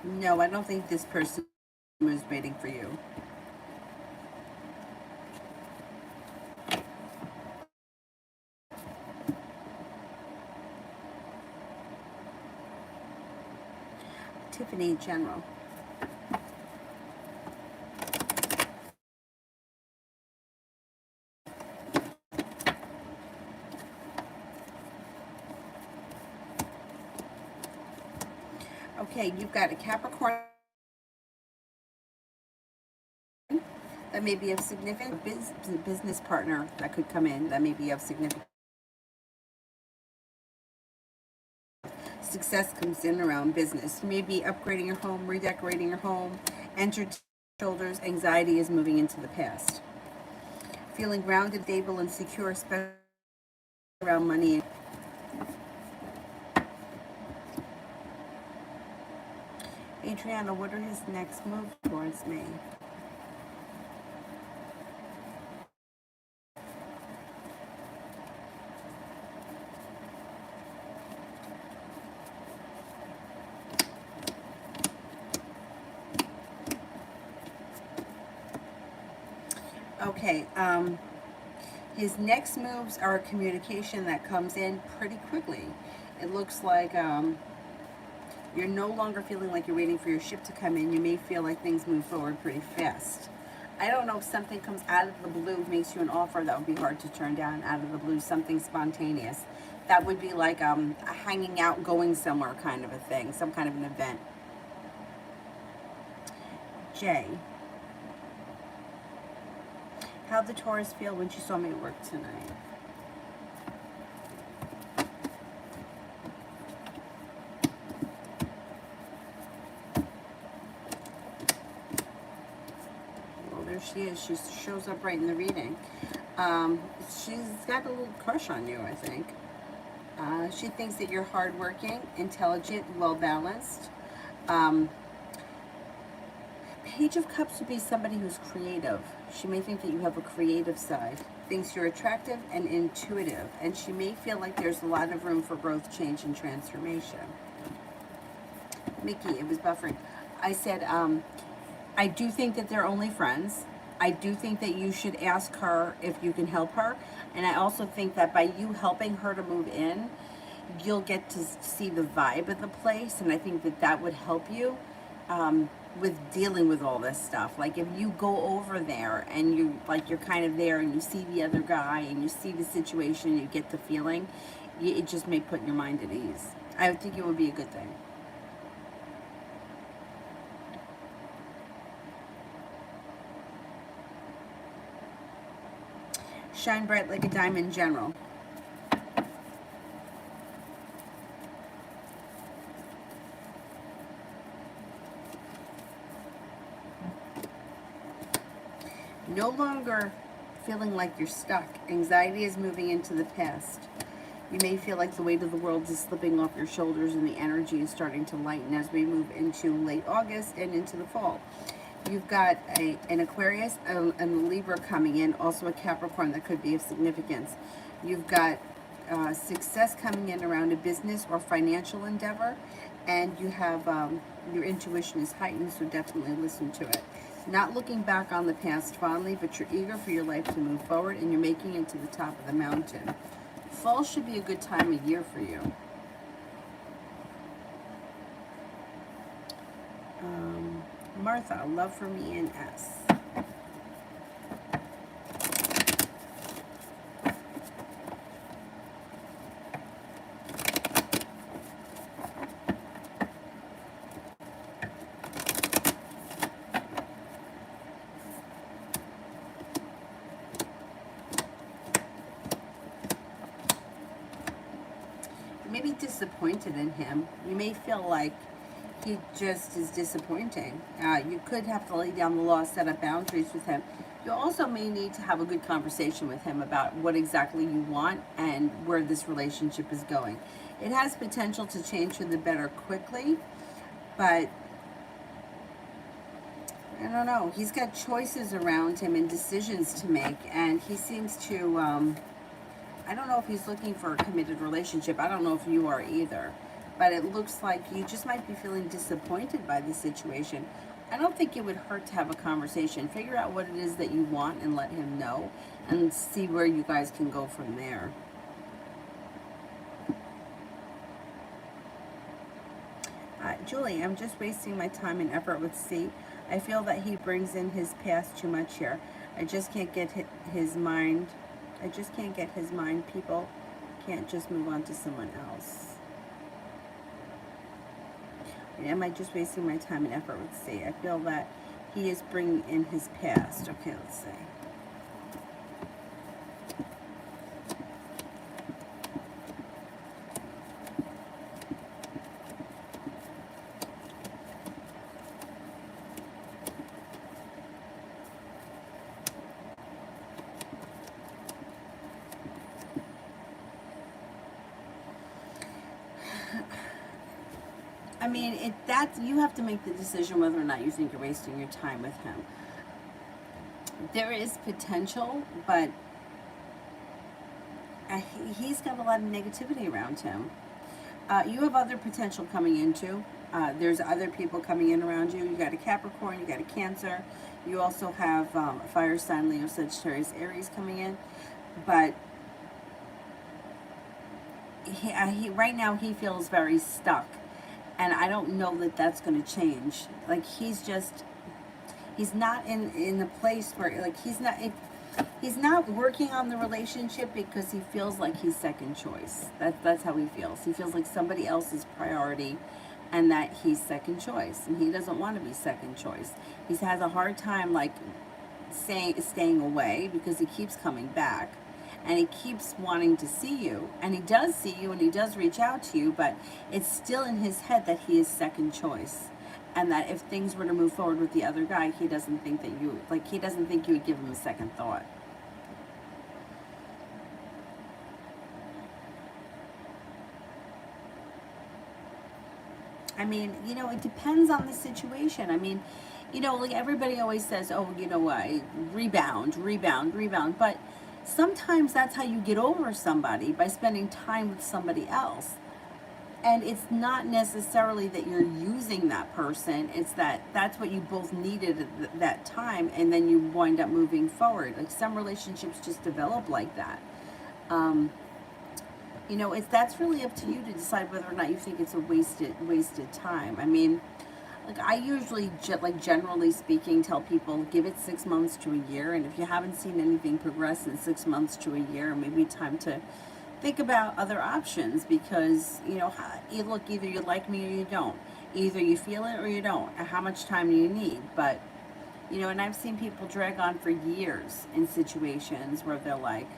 No, I don't think this person was waiting for you. Tiffany General. Okay, you've got a Capricorn that may be of significant business partner that could come in that may be of significant success comes in around business. You may be upgrading your home, redecorating your home, entered shoulders, anxiety is moving into the past. Feeling grounded, stable, and secure, especially around money. Adriana, what are his next moves towards me? Okay, his next moves are a communication that comes in pretty quickly. It looks like you're no longer feeling like you're waiting for your ship to come in. You may feel like things move forward pretty fast. I don't know if something comes out of the blue, makes you an offer that would be hard to turn down out of the blue, something spontaneous. That would be like a hanging out, going somewhere kind of a thing, some kind of an event. Jay, how'd the Taurus feel when she saw me at work tonight? Well, there she is. She shows up right in the reading. She's got a little crush on you, I think. She thinks that you're hardworking, intelligent, well-balanced. Page of Cups would be somebody who's creative. She may think that you have a creative side, thinks you're attractive and intuitive, and she may feel like there's a lot of room for growth, change, and transformation. Mickey, it was buffering. I said, I do think that they're only friends. I do think that you should ask her if you can help her. And I also think that by you helping her to move in, you'll get to see the vibe of the place. And I think that that would help you with dealing with all this stuff. Like if you go over there and you're kind of there and you see the other guy and you see the situation, you get the feeling, it just may put your mind at ease. I would think it would be a good thing. Shine bright like a diamond, general. No longer feeling like you're stuck. Anxiety is moving into the past. You may feel like the weight of the world is slipping off your shoulders and the energy is starting to lighten as we move into late August and into the fall. You've got an Aquarius and a Libra coming in, also a Capricorn that could be of significance. You've got success coming in around a business or financial endeavor, and you have your intuition is heightened, so definitely listen to it. Not looking back on the past fondly, but you're eager for your life to move forward, and you're making it to the top of the mountain. Fall should be a good time of year for you. Martha, love for me and S. You may be disappointed in him. You may feel like he just is disappointing. You could have to lay down the law, set up boundaries with him. You also may need to have a good conversation with him about what exactly you want and where this relationship is going. It has potential to change for the better quickly, but I don't know. He's got choices around him and decisions to make, and he seems to, I don't know if he's looking for a committed relationship. I don't know if you are either. But it looks like you just might be feeling disappointed by the situation. I don't think it would hurt to have a conversation. Figure out what it is that you want and let him know, and see where you guys can go from there. Julie, I'm just wasting my time and effort with C. I feel that he brings in his past too much here. I just can't get his mind. I just can't get his mind. People can't just move on to someone else. Am I just wasting my time and effort? Let's see. I feel that he is bringing in his past. Okay, let's see. I mean, that you have to make the decision whether or not you think you're wasting your time with him. There is potential, but he's got a lot of negativity around him. You have other potential coming in too. There's other people coming in around you. You got a Capricorn, you got a Cancer. You also have a fire sign, Leo, Sagittarius, Aries coming in. But he right now he feels very stuck, and I don't know that that's going to change. Like he's not in the place where, like, he's not working on the relationship because he feels like he's second choice. That's how he feels. He feels like somebody else's priority, and that he's second choice, and he doesn't want to be second choice. He has a hard time, like, staying away, because he keeps coming back, and he keeps wanting to see you, and he does see you, and he does reach out to you, but it's still in his head that he is second choice, and that if things were to move forward with the other guy, he doesn't think that he doesn't think you would give him a second thought. I mean, it depends on the situation. I mean, like everybody always says, oh, rebound, rebound, rebound. But sometimes that's how you get over somebody, by spending time with somebody else. And it's not necessarily that you're using that person. It's that's what you both needed at that time, and then you wind up moving forward. Like, some relationships just develop like that. That's really up to you to decide whether or not you think it's a wasted time. I mean, like, I usually, generally speaking, tell people, give it 6 months to a year, and if you haven't seen anything progress in 6 months to a year, maybe time to think about other options, because look, either you like me or you don't. Either you feel it or you don't. And how much time do you need? But and I've seen people drag on for years in situations where they're like,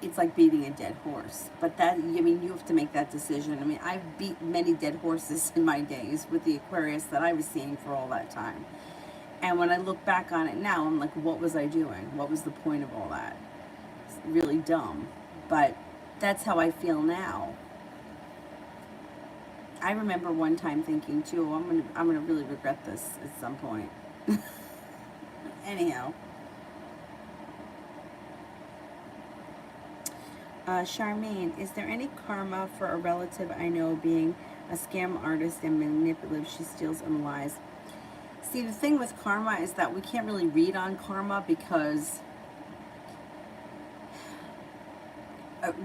it's like beating a dead horse. But you have to make that decision. I mean, I've beat many dead horses in my days with the Aquarius that I was seeing for all that time. And when I look back on it now, I'm like, what was I doing? What was the point of all that? It's really dumb. But that's how I feel now. I remember one time thinking too, oh, I'm gonna really regret this at some point. Anyhow. Charmaine, is there any karma for a relative I know being a scam artist and manipulative? She steals and lies. See, the thing with karma is that we can't really read on karma, because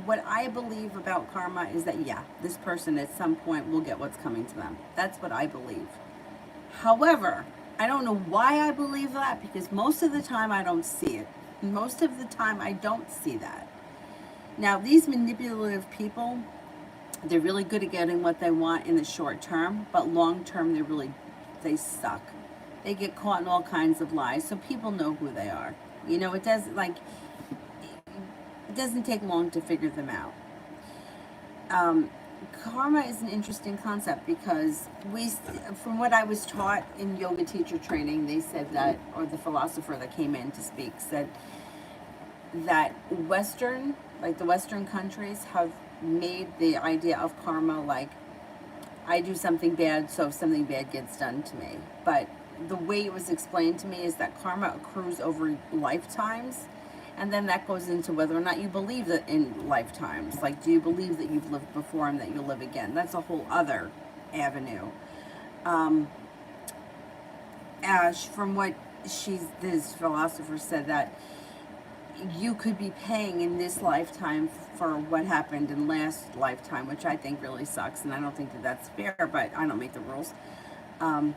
what I believe about karma is that, yeah, this person at some point will get what's coming to them. That's what I believe. However, I don't know why I believe that, because most of the time I don't see it. Most of the time I don't see that. Now, these manipulative people, they're really good at getting what they want in the short term, but long term, they suck. They get caught in all kinds of lies, so people know who they are. It doesn't take long to figure them out. Karma is an interesting concept, because from what I was taught in yoga teacher training, they said that, or the philosopher that came in to speak said that the Western countries have made the idea of karma like, I do something bad, so something bad gets done to me. But the way it was explained to me is that karma accrues over lifetimes, and then that goes into whether or not you believe that in lifetimes. Like, do you believe that you've lived before and that you'll live again? That's a whole other avenue. Ash, from what this philosopher said, that you could be paying in this lifetime for what happened in last lifetime, which I think really sucks, and I don't think that that's fair, but I don't make the rules. And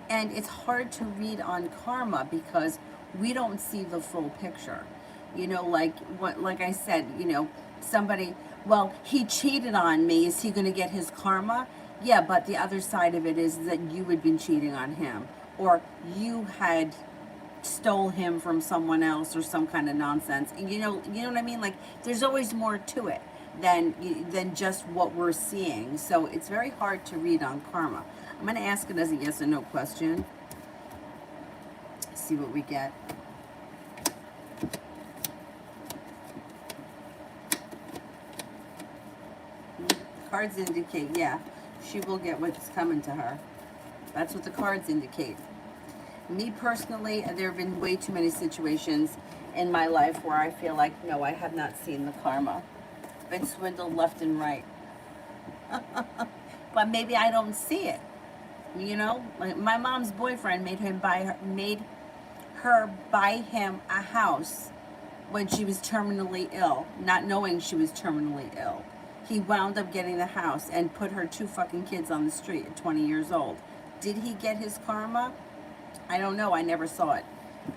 it's hard to read on karma, because we don't see the full picture. Like I said, somebody, well, he cheated on me, is he going to get his karma? Yeah, but the other side of it is that you had been cheating on him, or you had stole him from someone else, or some kind of nonsense. And you know what I mean? Like, there's always more to it than just what we're seeing. So it's very hard to read on karma. I'm going to ask it as a yes or no question. See what we get. Cards indicate, yeah, she will get what's coming to her. That's what the cards indicate. Me personally, there have been way too many situations in my life where I feel like, no, I have not seen the karma. Been swindled left and right. But maybe I don't see it. You know, like my mom's boyfriend made her buy him a house when she was terminally ill, not knowing she was terminally ill. He wound up getting the house and put her 2 fucking kids on the street at 20 years old. Did he get his karma? I don't know. I never saw it.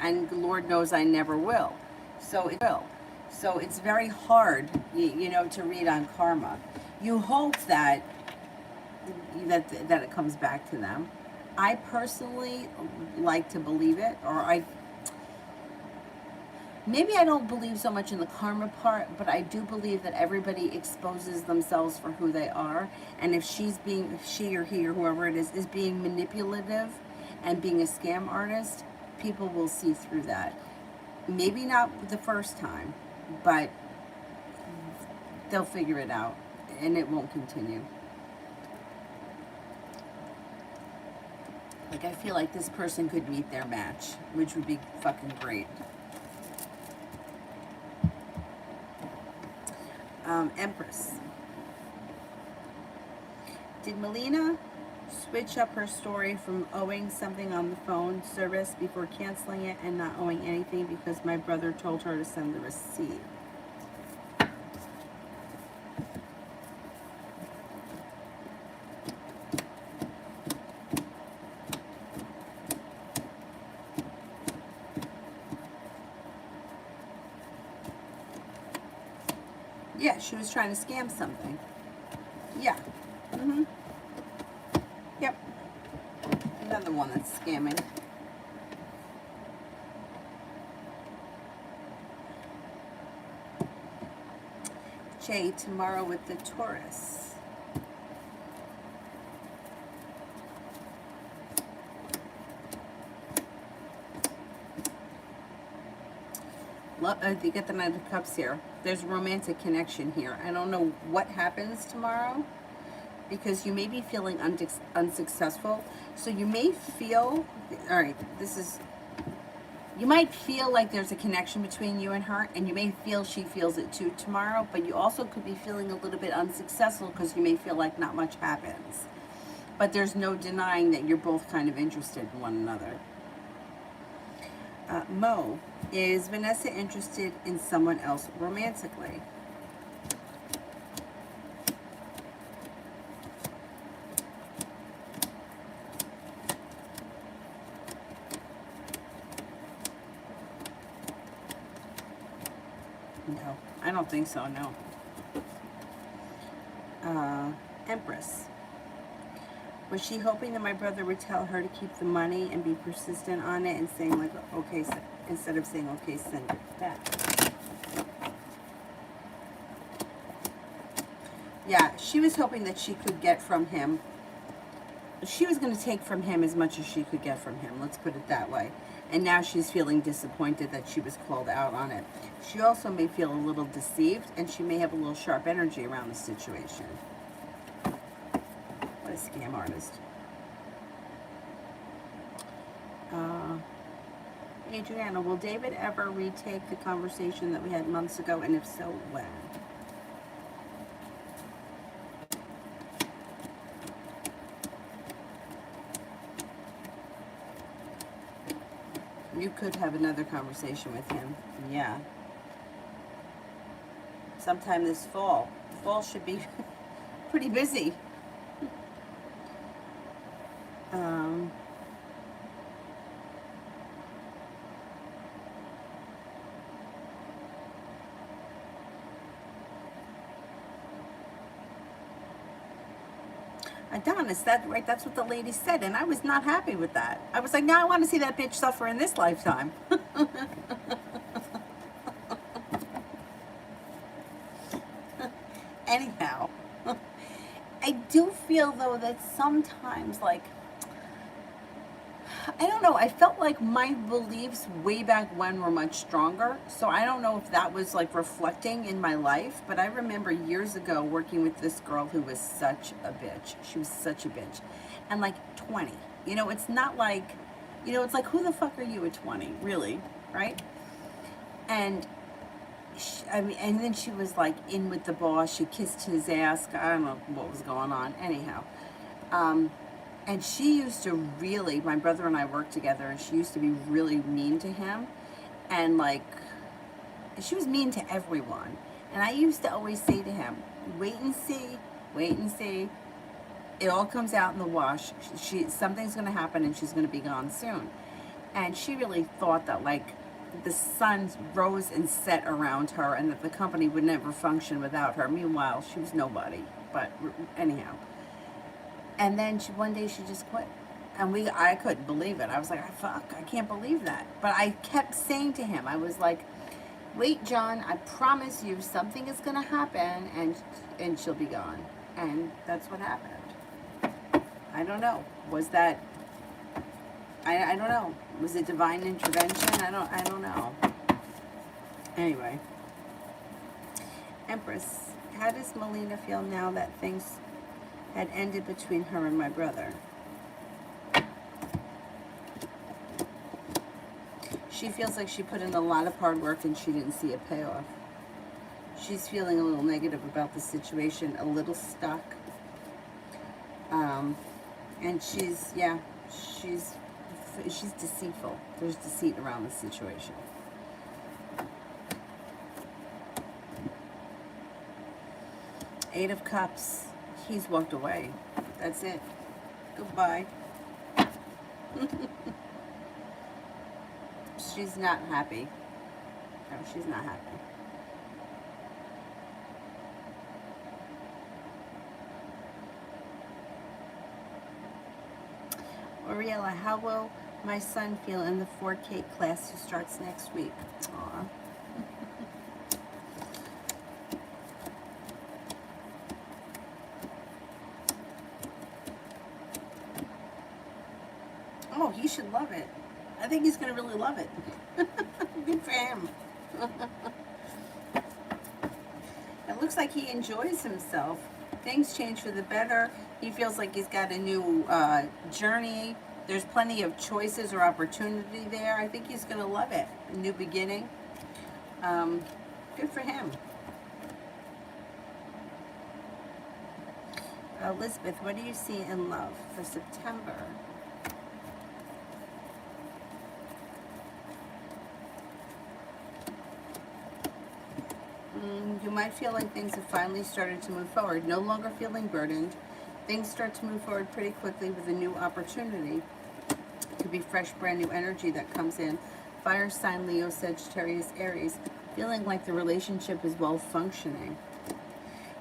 And Lord knows I never will. So it's very hard, you know, to read on karma. You hope that it comes back to them. I personally like to believe it, or maybe I don't believe so much in the karma part, but I do believe that everybody exposes themselves for who they are. And if she or he or whoever it is being manipulative and being a scam artist, people will see through that. Maybe not the first time, but they'll figure it out and it won't continue. Like, I feel like this person could meet their match, which would be fucking great. Empress. Did Melina switch up her story from owing something on the phone service before canceling it and not owing anything because my brother told her to send the receipt? Yeah, she was trying to scam something. Yeah. Mm-hmm. Yep. Another one that's scamming. Jay, tomorrow with the Taurus. You get the Knight of Cups here. There's a romantic connection here. I don't know what happens tomorrow because you may be feeling unsuccessful. So you may feel, all right, you might feel like there's a connection between you and her, and you may feel she feels it too tomorrow, but you also could be feeling a little bit unsuccessful because you may feel like not much happens. But there's no denying that you're both kind of interested in one another. Mo, is Vanessa interested in someone else romantically? No, I don't think so, no. Empress. Was she hoping that my brother would tell her to keep the money and be persistent on it and saying like, okay, instead of saying, okay, send it back? Yeah, she was hoping that she could get from him. She was going to take from him as much as she could get from him. Let's put it that way. And now she's feeling disappointed that she was called out on it. She also may feel a little deceived, and she may have a little sharp energy around the situation. What a scam artist. Adriana, will David ever retake the conversation that we had months ago, and if so, when? You could have another conversation with him. Yeah. Sometime this fall. The fall should be pretty busy. Adonis, that right? That's what the lady said, and I was not happy with that. I was like, no, I want to see that bitch suffer in this lifetime. Anyhow, I do feel though that sometimes, like, I don't know, I felt like my beliefs way back when were much stronger. So I don't know if that was like reflecting in my life, but I remember years ago working with this girl who was such a bitch. She was such a bitch. And like 20. You know, it's not like, you know, it's like, who the fuck are you at 20? Really? Right? And I mean, and then she was like in with the boss. She kissed his ass. I don't know what was going on. Anyhow, um, and she used to really. My brother and I worked together, and she used to be really mean to him, and like she was mean to everyone. And I used to always say to him, "Wait and see, wait and see. It all comes out in the wash. Something's going to happen, and she's going to be gone soon." And she really thought that like the sun rose and set around her and that the company would never function without her. Meanwhile, she was nobody. But anyhow. And then one day she just quit. And I couldn't believe it. I was like, fuck, I can't believe that. But I kept saying to him, I was like, wait, John, I promise you something is going to happen and she'll be gone. And that's what happened. I don't know. Was that I don't know. Was it divine intervention? I don't know. Anyway. Empress, how does Melina feel now that things had ended between her and my brother? She feels like she put in a lot of hard work and she didn't see a payoff. She's feeling a little negative about the situation, a little stuck. And she's deceitful. There's deceit around the situation. Eight of Cups. He's walked away. That's it. Goodbye. She's not happy. No, she's not happy. Oriella, how will my son feel in the 4K class who starts next week? Aw. Oh, he should love it. I think he's going to really love it. Good for him. It looks like he enjoys himself. Things change for the better. He feels like he's got a new journey. There's plenty of choices or opportunity there. I think he's going to love it. A new beginning. Good for him. Elizabeth, what do you see in love for September? You might feel like things have finally started to move forward. No longer feeling burdened. Things start to move forward pretty quickly with a new opportunity. It could be fresh, brand new energy that comes in. Fire sign, Leo, Sagittarius, Aries. Feeling like the relationship is well functioning.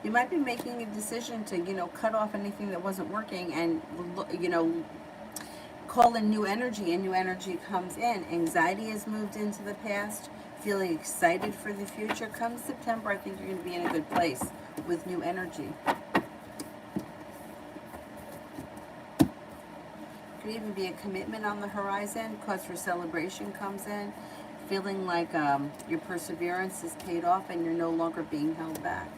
You might be making a decision to, cut off anything that wasn't working and, call in new energy, and new energy comes in. Anxiety has moved into the past. Feeling excited for the future. Come September, I think you're going to be in a good place with new energy. Could even be a commitment on the horizon. Cause for celebration comes in. Feeling like your perseverance is paid off and you're no longer being held back.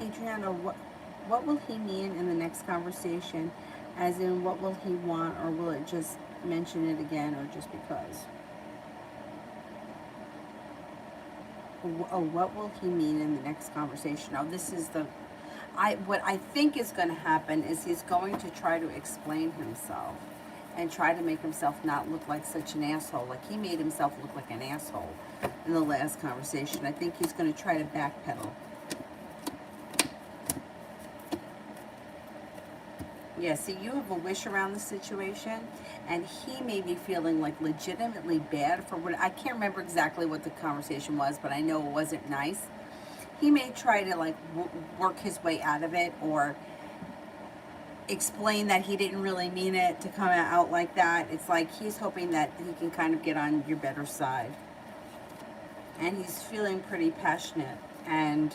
Adriana, what will he mean in the next conversation? As in, what will he want, or will it just mention it again, or just because? Oh, what will he mean in the next conversation? Oh, this is what I think is going to happen is he's going to try to explain himself and try to make himself not look like such an asshole. Like he made himself look like an asshole in the last conversation. I think he's going to try to backpedal. Yeah, see, you have a wish around the situation, and he may be feeling like legitimately bad for what, I can't remember exactly what the conversation was, but I know it wasn't nice. He may try to like work his way out of it, or explain that he didn't really mean it to come out like that. It's like he's hoping that he can kind of get on your better side. And he's feeling pretty passionate, and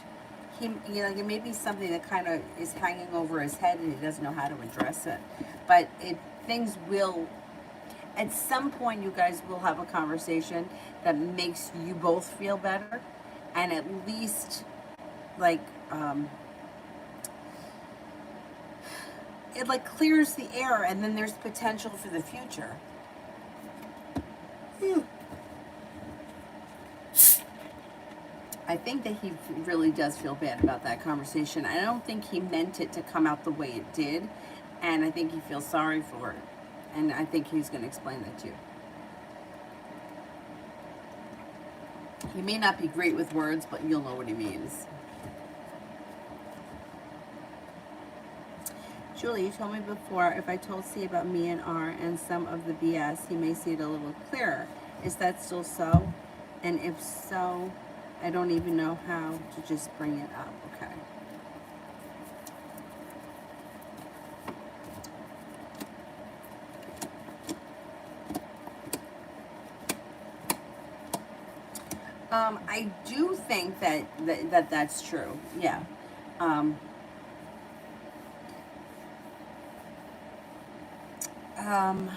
he, you know, it may be something that kind of is hanging over his head and he doesn't know how to address it. But things will, at some point you guys will have a conversation that makes you both feel better, and at least like it like clears the air, and then there's potential for the future. I think that he really does feel bad about that conversation. I don't think he meant it to come out the way it did, and I think he feels sorry for it. And I think he's going to explain that to you. He may not be great with words, but you'll know what he means. Julie, you told me before if I told C about me and R and some of the BS, he may see it a little clearer. Is that still so? And if so, I don't even know how to just bring it up. Okay. I do think that's true. Yeah. Um, um,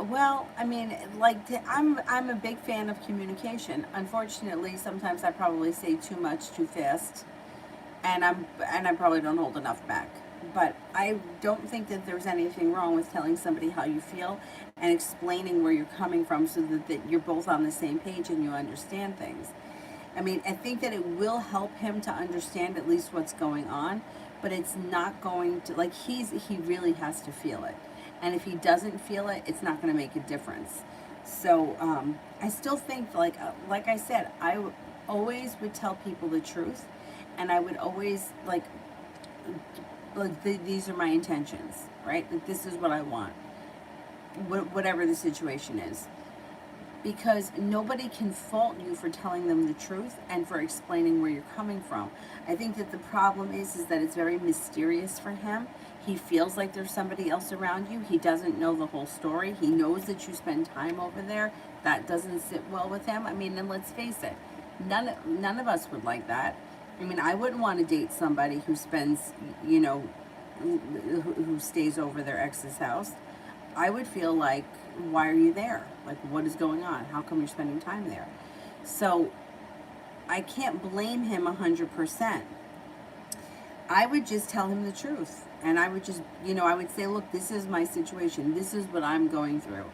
well, I mean, like I'm a big fan of communication. Unfortunately, sometimes I probably say too much too fast, and I probably don't hold enough back. But I don't think that there's anything wrong with telling somebody how you feel and explaining where you're coming from, so that you're both on the same page and you understand things. I mean, I think that it will help him to understand at least what's going on, but it's not going to, like, he really has to feel it. And if he doesn't feel it, it's not going to make a difference. So I still think, like I said, always would tell people the truth, and I would always these are my intentions, right? Like, this is what I want, whatever the situation is. Because nobody can fault you for telling them the truth and for explaining where you're coming from. I think that the problem is that it's very mysterious for him. He feels like there's somebody else around you. He doesn't know the whole story. He knows that you spend time over there. That doesn't sit well with him. I mean, and let's face it, none of us would like that. I mean, I wouldn't want to date somebody who spends, who stays over their ex's house. I would feel like, why are you there? Like, what is going on? How come you're spending time there? So I can't blame him 100%. I would just tell him the truth. And I would just, I would say, look, this is my situation. This is what I'm going through.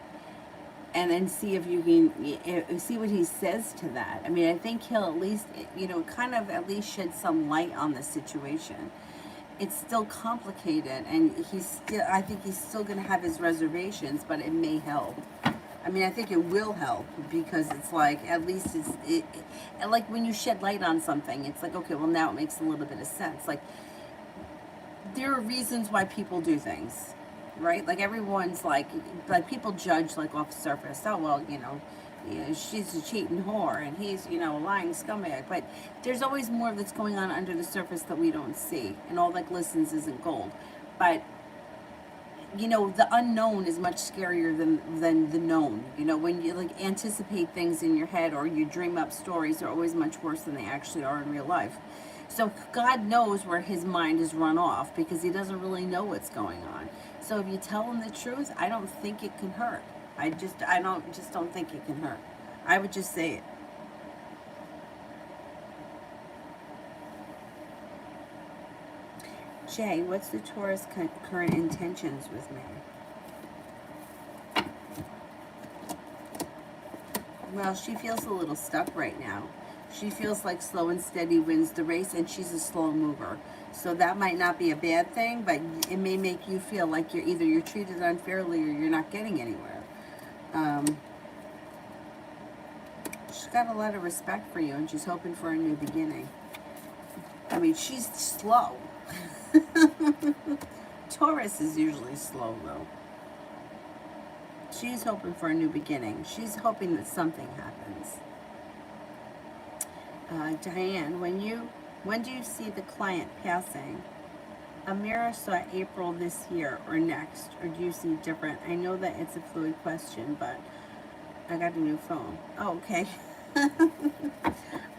And then see if you can, see what he says to that. I mean, I think he'll at least, kind of at least shed some light on the situation. It's still complicated, and I think he's still going to have his reservations, but it may help. I mean, I think it will help, because it's like, at least like when you shed light on something, it's like, okay, well, now it makes a little bit of sense. Like, there are reasons why people do things, right? Like, everyone's like people judge like off the surface. Oh, well, she's a cheating whore and he's, a lying scumbag. But there's always more that's going on under the surface that we don't see. And all that glistens isn't gold. But, the unknown is much scarier than the known. When you anticipate things in your head or you dream up stories, they're always much worse than they actually are in real life. So God knows where his mind is run off, because he doesn't really know what's going on. So if you tell him the truth, I don't think it can hurt. I don't think it can hurt. I would just say it. Jay, what's the Taurus current intentions with me? Well, she feels a little stuck right now. She feels like slow and steady wins the race, and she's a slow mover. So that might not be a bad thing, but it may make you feel like you're treated unfairly or you're not getting anywhere. She's got a lot of respect for you, and she's hoping for a new beginning. I mean, she's slow. Taurus is usually slow, though. She's hoping for a new beginning. She's hoping that something happens. Diane, when do you see the client passing? Amira saw April this year or next, or do you see different? I know that it's a fluid question, but I got a new phone. Oh, okay.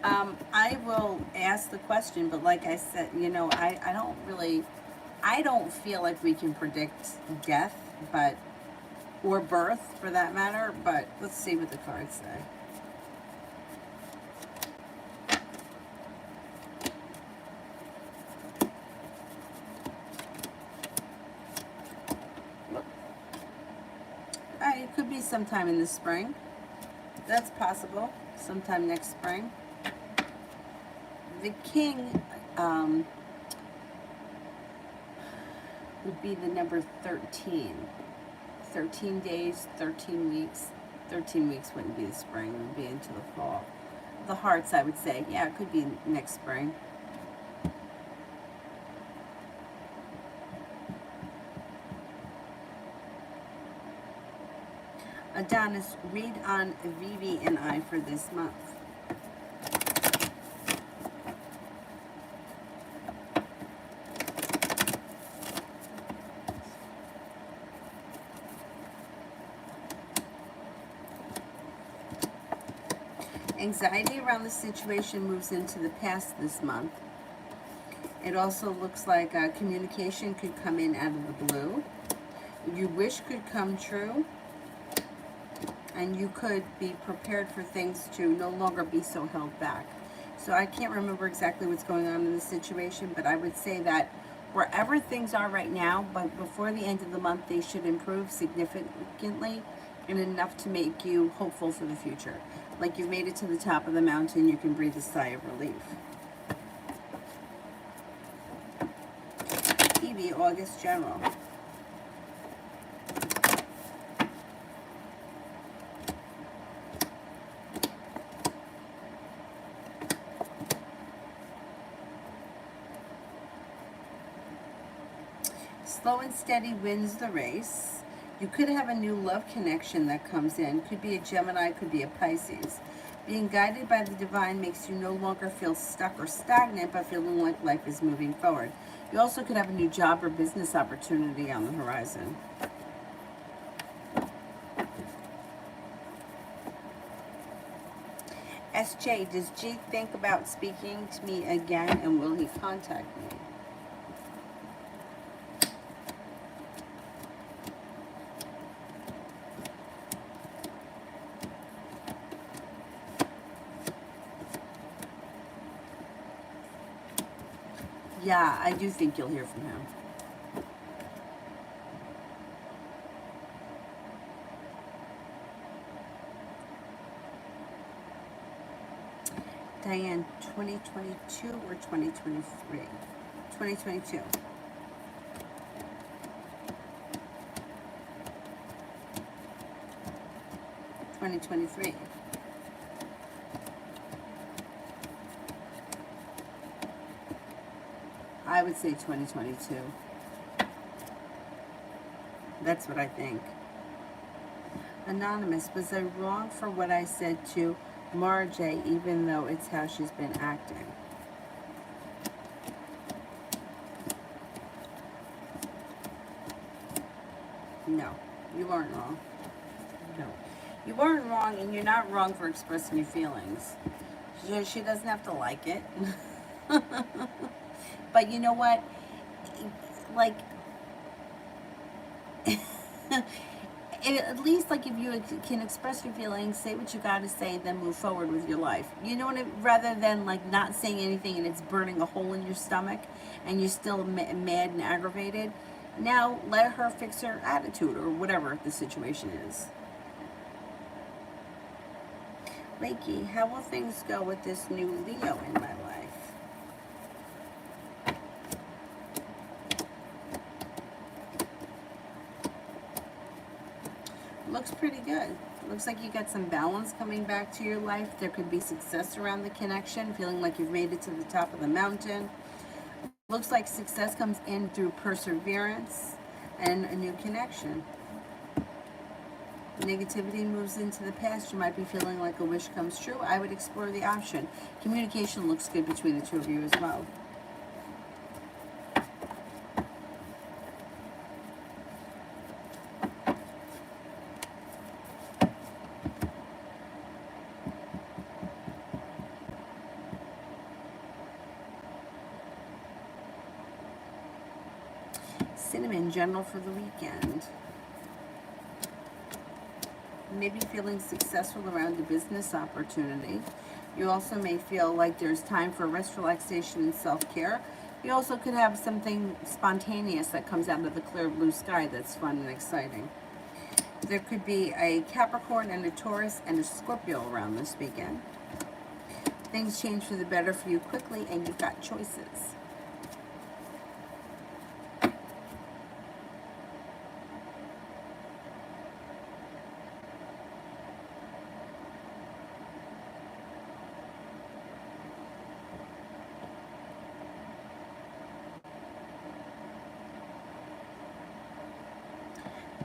I will ask the question, but like I said, I don't feel like we can predict death, but, or birth for that matter, but let's see what the cards say. It could be sometime in the spring. That's possible. Sometime next spring. The king would be the number 13. 13 days, 13 weeks. 13 weeks wouldn't be the spring. It would be into the fall. The hearts, I would say. Yeah, it could be next spring. Adonis, read on Vivi and I for this month. Anxiety around the situation moves into the past this month. It also looks like communication could come in out of the blue. Your wish could come true. And you could be prepared for things to no longer be so held back. So I can't remember exactly what's going on in this situation, but I would say that wherever things are right now, but before the end of the month, they should improve significantly and enough to make you hopeful for the future. Like you've made it to the top of the mountain, you can breathe a sigh of relief. Evie, August General. Slow and steady wins the race. You could have a new love connection that comes in. Could be a Gemini, could be a Pisces. Being guided by the divine makes you no longer feel stuck or stagnant, but feeling like life is moving forward. You also could have a new job or business opportunity on the horizon. SJ, does G think about speaking to me again, and will he contact me? Yeah, I do think you'll hear from him. Diane, 2022 or 2023? 2022. $2023. I would say 2022. That's what I think. Anonymous, was I wrong for what I said to Marjay, even though it's how she's been acting? No, you weren't wrong. No. You weren't wrong, and you're not wrong for expressing your feelings. She doesn't have to like it. But you know what? Like, at least, like, if you can express your feelings, say what you got to say, then move forward with your life. You know what rather than, like, not saying anything and it's burning a hole in your stomach and you're still mad and aggravated. Now, let her fix her attitude or whatever the situation is. Lakey, how will things go with this new Leo in my life? Looks pretty good. Looks like you got some balance coming back to your life. There could be success around the connection, feeling like you've made it to the top of the mountain. Looks like success comes in through perseverance and a new connection. Negativity moves into the past. You might be feeling like a wish comes true. I would explore the option. Communication looks good between the two of you as well. Cinnamon, general for the weekend. Maybe feeling successful around a business opportunity. You also may feel like there's time for rest, relaxation, and self-care. You also could have something spontaneous that comes out of the clear blue sky that's fun and exciting. There could be a Capricorn and a Taurus and a Scorpio around this weekend. Things change for the better for you quickly, and you've got choices.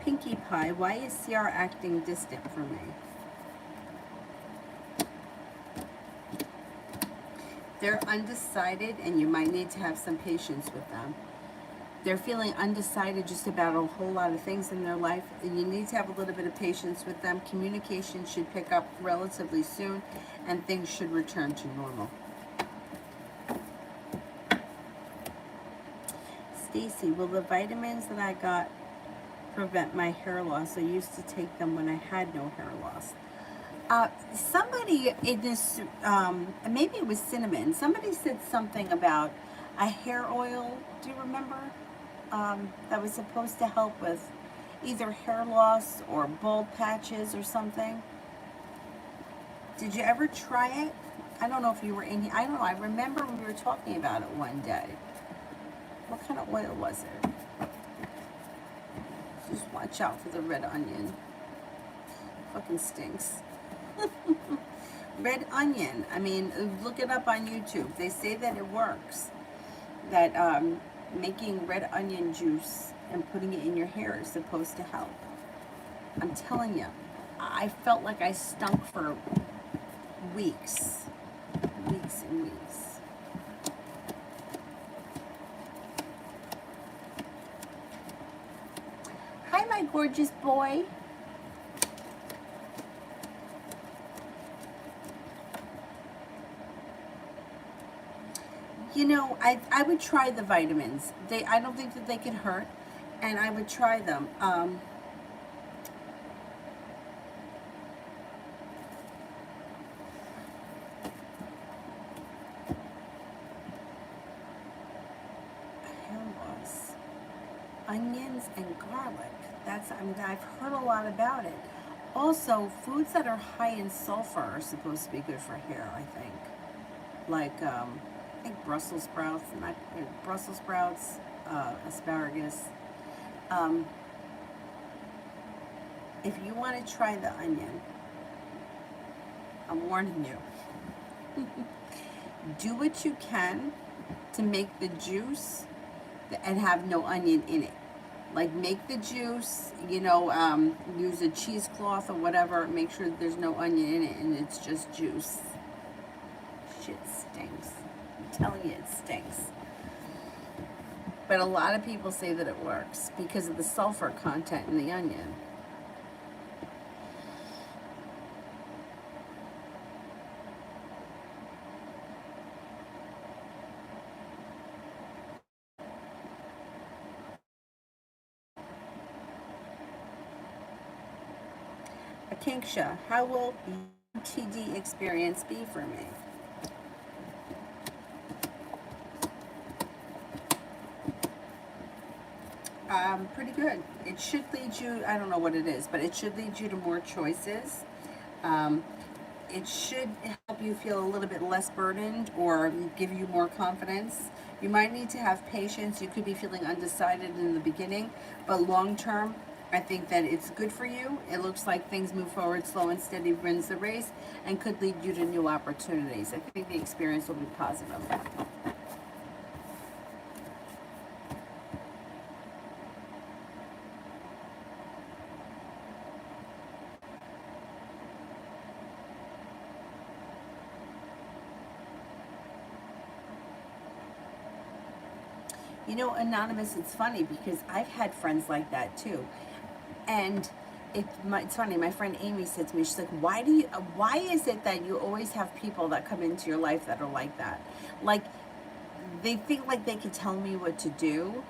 Pinkie Pie, why is CR acting distant for me? They're undecided, and you might need to have some patience with them. They're feeling undecided just about a whole lot of things in their life, and you need to have a little bit of patience with them. Communication should pick up relatively soon, and things should return to normal. Stacy, will the vitamins that I got prevent my hair loss? I used to take them when I had no hair loss. Somebody in this, maybe it was Cinnamon, somebody said something about a hair oil, do you remember? That was supposed to help with either hair loss or bald patches or something. Did you ever try it? I don't know if you were in here. I don't know. I remember we were talking about it one day. What kind of oil was it? Just watch out for the red onion. Fucking stinks. Red onion. I mean, look it up on YouTube. They say that it works. That making red onion juice and putting it in your hair is supposed to help. I'm telling you, I felt like I stunk for weeks. Weeks and weeks. Hi, my gorgeous boy. You know, I would try the vitamins. I don't think that they can hurt, and I would try them. Hair loss, onions and garlic. I've heard a lot about it. Also, foods that are high in sulfur are supposed to be good for hair, I think. Like, I think Brussels sprouts, asparagus. If you want to try the onion, I'm warning you. Do what you can to make the juice and have no onion in it. Like, make the juice, you know, use a cheesecloth or whatever. Make sure that there's no onion in it and it's just juice. Shit stinks. I'm telling you, it stinks. But a lot of people say that it works because of the sulfur content in the onion. Akinksha, how will UTD experience be for me? Pretty good. It should lead you, I don't know what it is, but it should lead you to more choices. It should help you feel a little bit less burdened or give you more confidence. You might need to have patience. You could be feeling undecided in the beginning, but long term, I think that it's good for you. It looks like things move forward slow and steady wins the race and could lead you to new opportunities. I think the experience will be positive. You know, Anonymous, it's funny because I've had friends like that too. And it's funny, my friend Amy said to me, she's like, why is it that you always have people that come into your life that are like that? Like, they think like they can tell me what to do.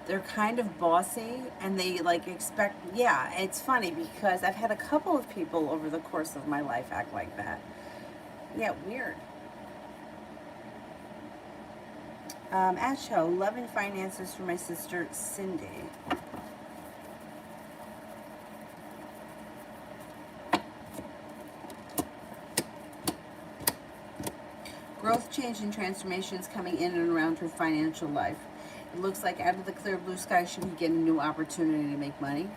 They're kind of bossy and they like expect, yeah, it's funny because I've had a couple of people over the course of my life act like that. Yeah, weird. Asho, love and finances for my sister Cindy. Growth, change, and transformations coming in and around her financial life. It looks like out of the clear blue sky, she could get a new opportunity to make money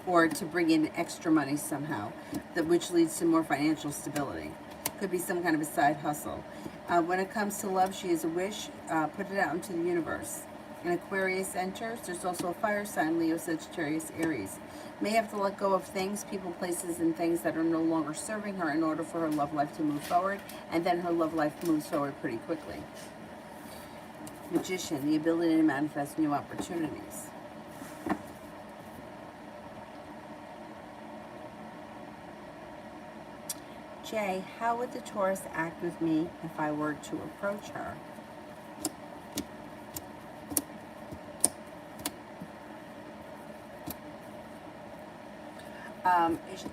or to bring in extra money somehow, which leads to more financial stability. Could be some kind of a side hustle. When it comes to love, she has a wish. Put it out into the universe. An Aquarius enters. There's also a fire sign, Leo, Sagittarius, Aries. May have to let go of things, people, places, and things that are no longer serving her in order for her love life to move forward. And then her love life moves forward pretty quickly. Magician, the ability to manifest new opportunities. Jay, how would the Taurus act with me if I were to approach her?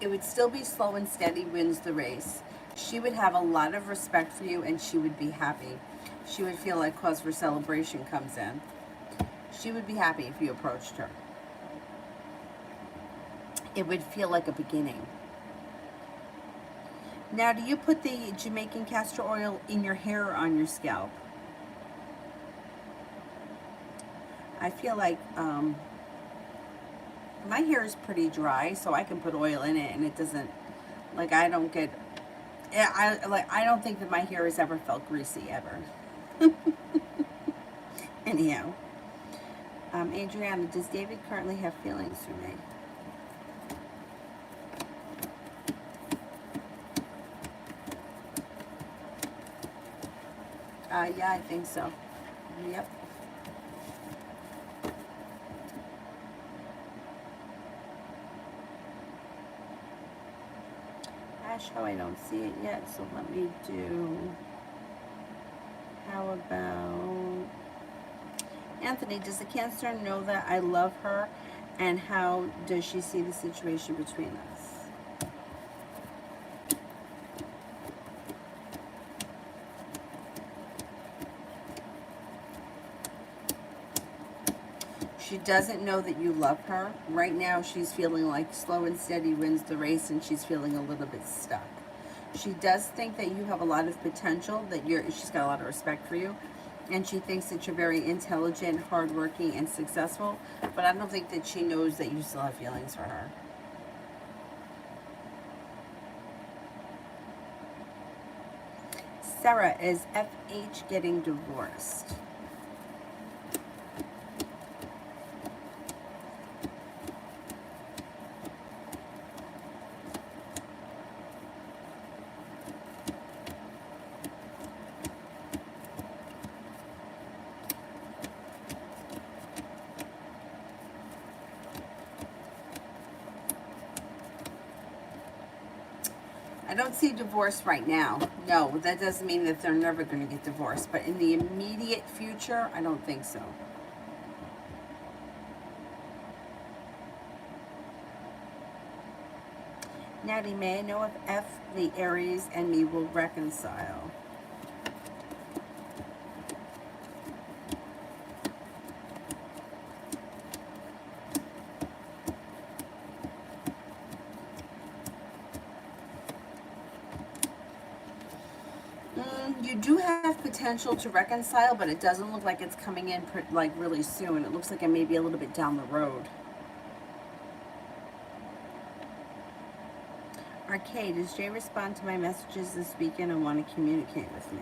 It would still be slow and steady wins the race. She would have a lot of respect for you and she would be happy. She would feel like cause for celebration comes in. She would be happy if you approached her. It would feel like a beginning. Now, do you put the Jamaican castor oil in your hair or on your scalp? I feel like my hair is pretty dry, so I can put oil in it and it doesn't, like, I don't get, I don't think that my hair has ever felt greasy ever. Anyhow, Adriana, does David currently have feelings for me? Yeah, I think so. Yep. Ash, how I don't see it yet, so let me do, how about, Anthony, does the Cancer know that I love her, and how does she see the situation between us? She doesn't know that you love her. Right now, she's feeling like slow and steady wins the race, and she's feeling a little bit stuck. She does think that you have a lot of potential, that she's got a lot of respect for you, and she thinks that you're very intelligent, hardworking, and successful, but I don't think that she knows that you still have feelings for her. Sarah, is FH getting divorced? I don't see divorce right now. No, that doesn't mean that they're never going to get divorced. But in the immediate future, I don't think so. Natty, may I know if F, the Aries, and me will reconcile? You do have potential to reconcile, but it doesn't look like it's coming in like really soon. It looks like it may be a little bit down the road. Arcade, does Jay respond to my messages this weekend and want to communicate with me?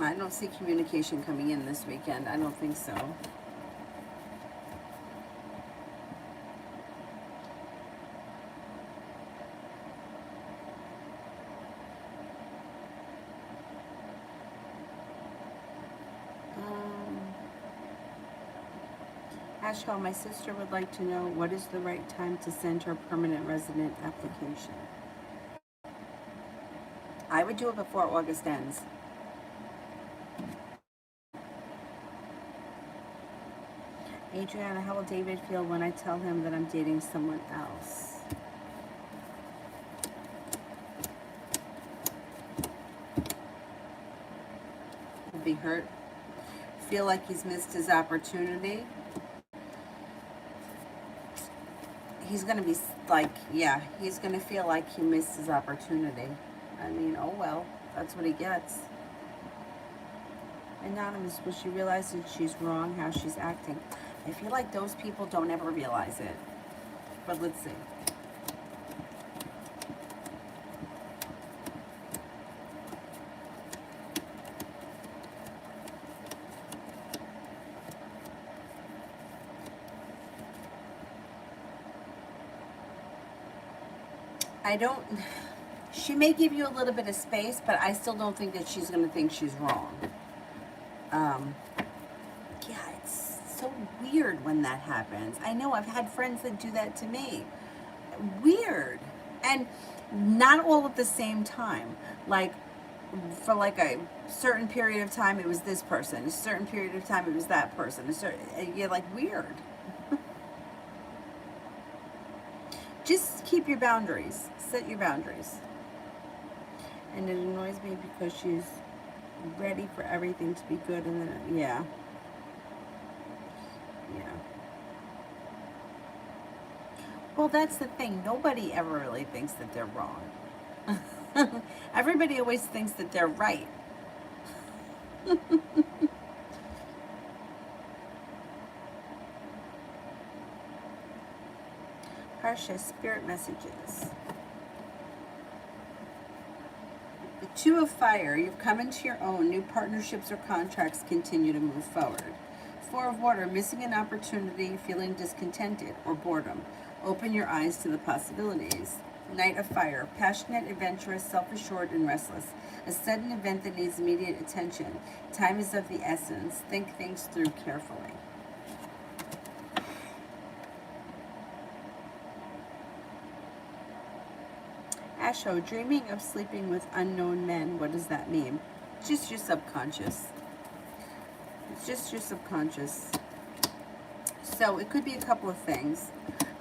I don't see communication coming in this weekend. I don't think so. Ashwell, my sister would like to know what is the right time to send her permanent resident application. I would do it before August ends. Adriana, how will David feel when I tell him that I'm dating someone else? He'll be hurt. Feel like he's missed his opportunity. He's going to be like, yeah, he's going to feel like he missed his opportunity. I mean, oh well, that's what he gets. Anonymous, will she realize that she's wrong, how she's acting? I feel like those people don't ever realize it. But let's see. She may give you a little bit of space, but I still don't think that she's going to think she's wrong. Yeah, it's so weird when that happens. I know I've had friends that do that to me. Weird. And not all at the same time. Like, for like a certain period of time, it was this person. A certain period of time, it was that person. You're like, weird. Just keep your boundaries. Set your boundaries. And it annoys me because she's ready for everything to be good, and then, yeah. Well, that's the thing. Nobody ever really thinks that they're wrong. Everybody always thinks that they're right. Harsha, spirit messages. The Two of Fire. You've come into your own. New partnerships or contracts continue to move forward. Four of Water. Missing an opportunity, feeling discontented or boredom. Open your eyes to the possibilities. Knight of Fire. Passionate, adventurous, self-assured, and restless. A sudden event that needs immediate attention. Time is of the essence. Think things through carefully. Asho, dreaming of sleeping with unknown men. What does that mean? Just your subconscious. It's just your subconscious. So it could be a couple of things.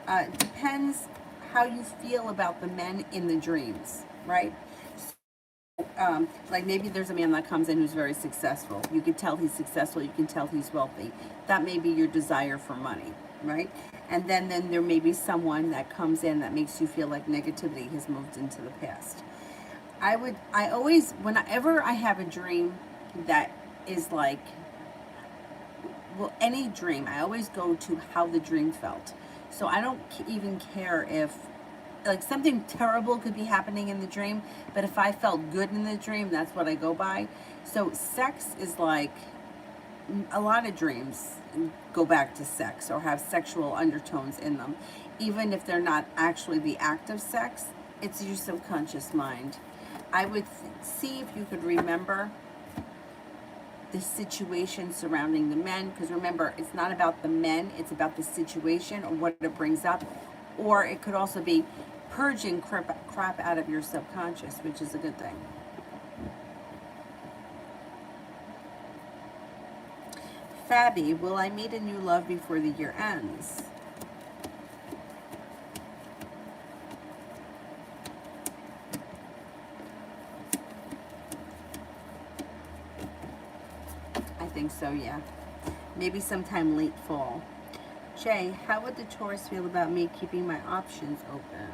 It depends how you feel about the men in the dreams, right? Like maybe there's a man that comes in who's very successful. You can tell he's successful. You can tell he's wealthy. That may be your desire for money, right? And then there may be someone that comes in that makes you feel like negativity has moved into the past. Whenever I have a dream that is like, well, any dream, I always go to how the dream felt. So I don't even care if, like, something terrible could be happening in the dream, but if I felt good in the dream, that's what I go by. So sex is like, a lot of dreams go back to sex or have sexual undertones in them. Even if they're not actually the act of sex, it's your subconscious mind. I would see if you could remember the situation surrounding the men, because remember, it's not about the men, it's about the situation or what it brings up. Or it could also be purging crap out of your subconscious, which is a good thing. Fabby, will I meet a new love before the year ends? I think so, yeah. Maybe sometime late fall. Jay, how would the Taurus feel about me keeping my options open?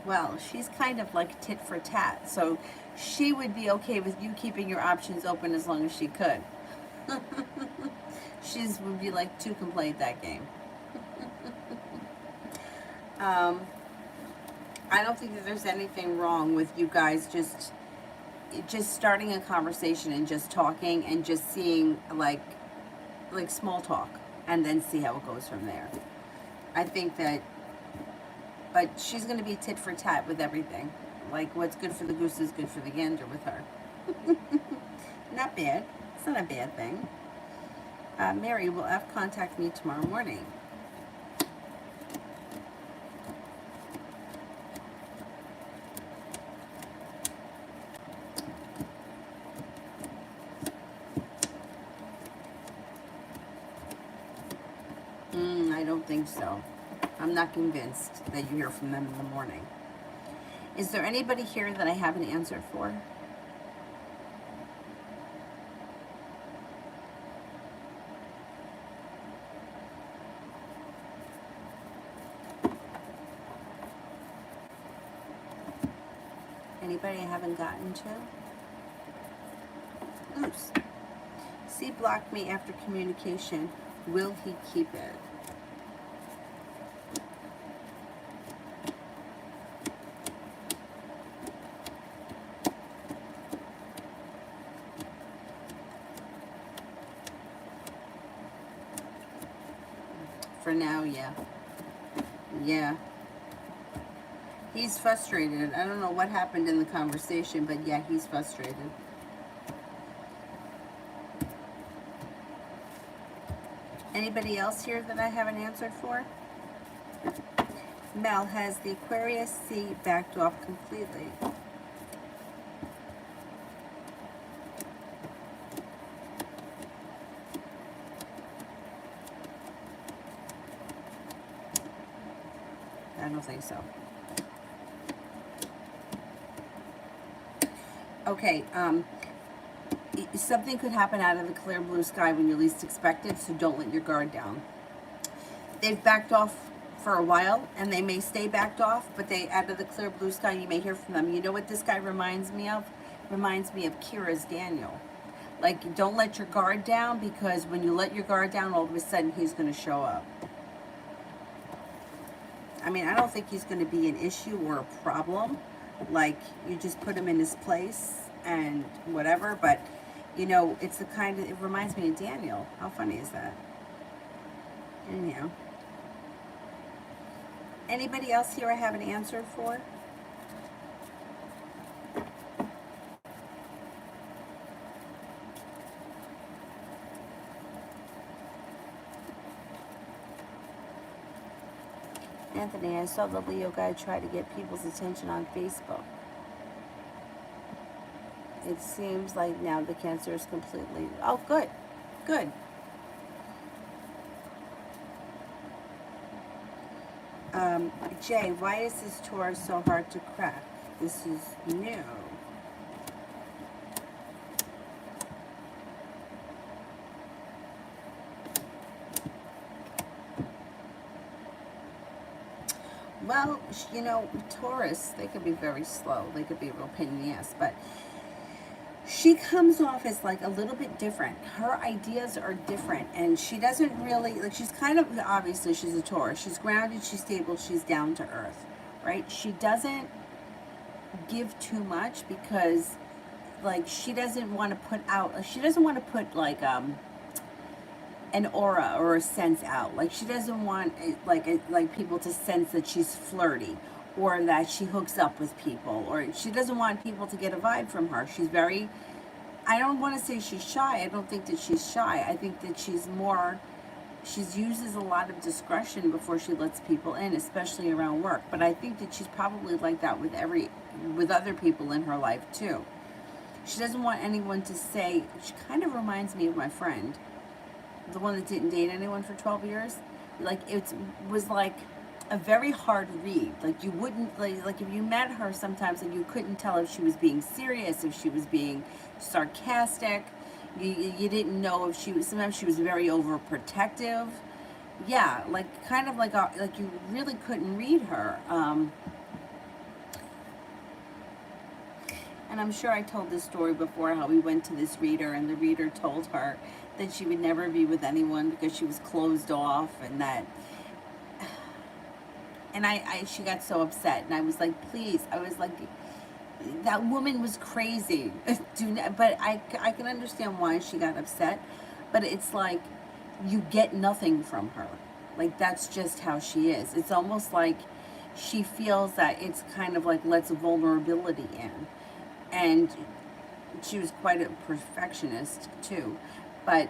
Well, she's kind of like tit for tat, so she would be okay with you keeping your options open as long as she could. She would be like, two can play that game. I don't think that there's anything wrong with you guys just starting a conversation and just talking and just seeing like small talk, and then see how it goes from there. I think that, but she's going to be tit for tat with everything. Like, what's good for the goose is good for the gander with her. Not bad. It's not a bad thing. Mary will F contact me tomorrow morning. I don't think so. I'm not convinced that you hear from them in the morning. Is there anybody here that I haven't answered for? Anybody I haven't gotten to? Loose. C blocked me after communication. Will he keep it? For now, yeah. Yeah. He's frustrated. I don't know what happened in the conversation, but yeah, he's frustrated. Anybody else here that I haven't answered for? Mel, has the Aquarius Sea backed off completely? I don't think so. Okay, something could happen out of the clear blue sky when you least expect it, so don't let your guard down. They've backed off for a while, and they may stay backed off, but they, out of the clear blue sky, you may hear from them. You know what this guy reminds me of? Reminds me of Kira's Daniel. Like, don't let your guard down, because when you let your guard down, all of a sudden he's going to show up. I mean, I don't think he's going to be an issue or a problem. Like, you just put him in his place and whatever, but, you know, it's the kind of, it reminds me of Daniel. How funny is that? Anyhow. Anybody else here I haven't answered for? Anthony, I saw the Leo guy try to get people's attention on Facebook. It seems like now the Cancer is completely... Oh, good. Good. Jay, why is this Taurus so hard to crack? This is new. Well, you know, Taurus, they could be very slow. They could be a real pain in the ass, but she comes off as like a little bit different. Her ideas are different, and she doesn't really, like, she's kind of, obviously she's a Taurus. She's grounded, she's stable, she's down to earth, right? She doesn't give too much because, like, she doesn't want to put out, she doesn't want to put, like, an aura or a sense out. Like, she doesn't want like people to sense that she's flirty or that she hooks up with people, or she doesn't want people to get a vibe from her. She's very, I don't want to say she's shy. I don't think that she's shy. I think that she uses a lot of discretion before she lets people in, especially around work. But I think that she's probably like that with other people in her life too. She doesn't want anyone to say, she kind of reminds me of my friend, the one that didn't date anyone for 12 years. Like, it was like a very hard read. Like, you wouldn't, like if you met her sometimes and you couldn't tell if she was being serious, if she was being sarcastic. You didn't know if she was, sometimes she was very overprotective. Yeah, like, kind of like you really couldn't read her. And I'm sure I told this story before, how we went to this reader and the reader told her that she would never be with anyone because she was closed off, and that And she got so upset, and I was like, please, I was like, that woman was crazy. But I can understand why she got upset, but it's like, you get nothing from her. Like, that's just how she is. It's almost like she feels that it's kind of like lets vulnerability in. And she was quite a perfectionist too, but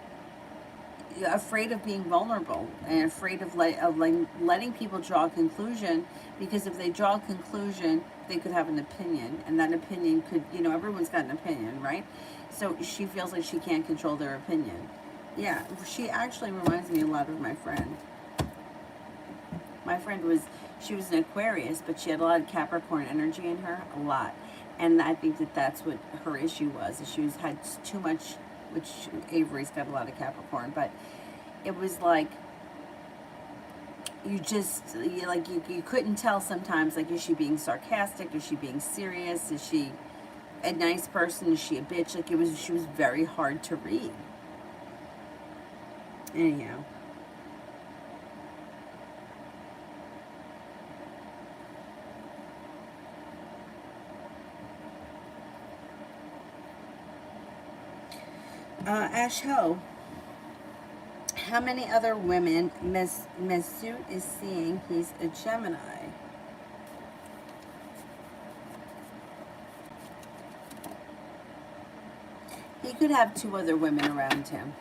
afraid of being vulnerable and afraid of letting people draw a conclusion, because if they draw a conclusion, they could have an opinion, and that opinion could, everyone's got an opinion, right? So she feels like she can't control their opinion. Yeah, she actually reminds me a lot of my friend. My friend she was an Aquarius, but she had a lot of Capricorn energy in her, a lot. And I think that that's what her issue was. She had too much, which Avery's got a lot of Capricorn, but it was like, you couldn't tell sometimes, like, is she being sarcastic? Is she being serious? Is she a nice person? Is she a bitch? Like, she was very hard to read. Anyhow. Ash Ho. How many other women Mesut is seeing? He's a Gemini. He could have 2 other women around him.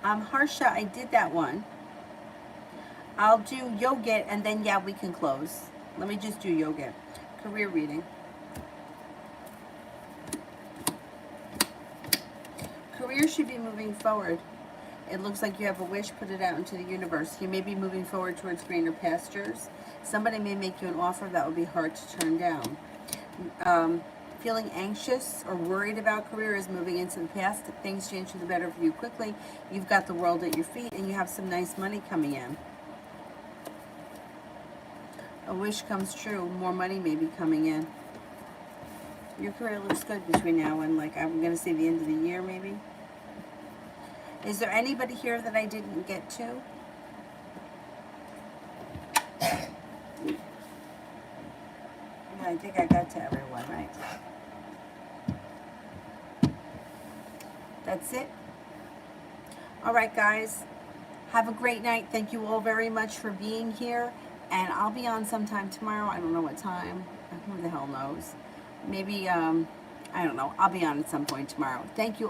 Harsha, I did that one. I'll do Yogit, and then, yeah, we can close. Let me just do Yogit. Career reading. Career should be moving forward. It looks like you have a wish, put it out into the universe. You may be moving forward towards greener pastures. Somebody may make you an offer that would be hard to turn down. Feeling anxious or worried about career is moving into the past. Things change for the better for you quickly. You've got the world at your feet, and you have some nice money coming in. A wish comes true. More money may be coming in. Your career looks good between now and, like, I'm going to say the end of the year, maybe. Is there anybody here that I didn't get to? Yeah, I think I got to everyone, right? That's it. All right, guys. Have a great night. Thank you all very much for being here. And I'll be on sometime tomorrow. I don't know what time. Who the hell knows? Maybe, I don't know. I'll be on at some point tomorrow. Thank you all.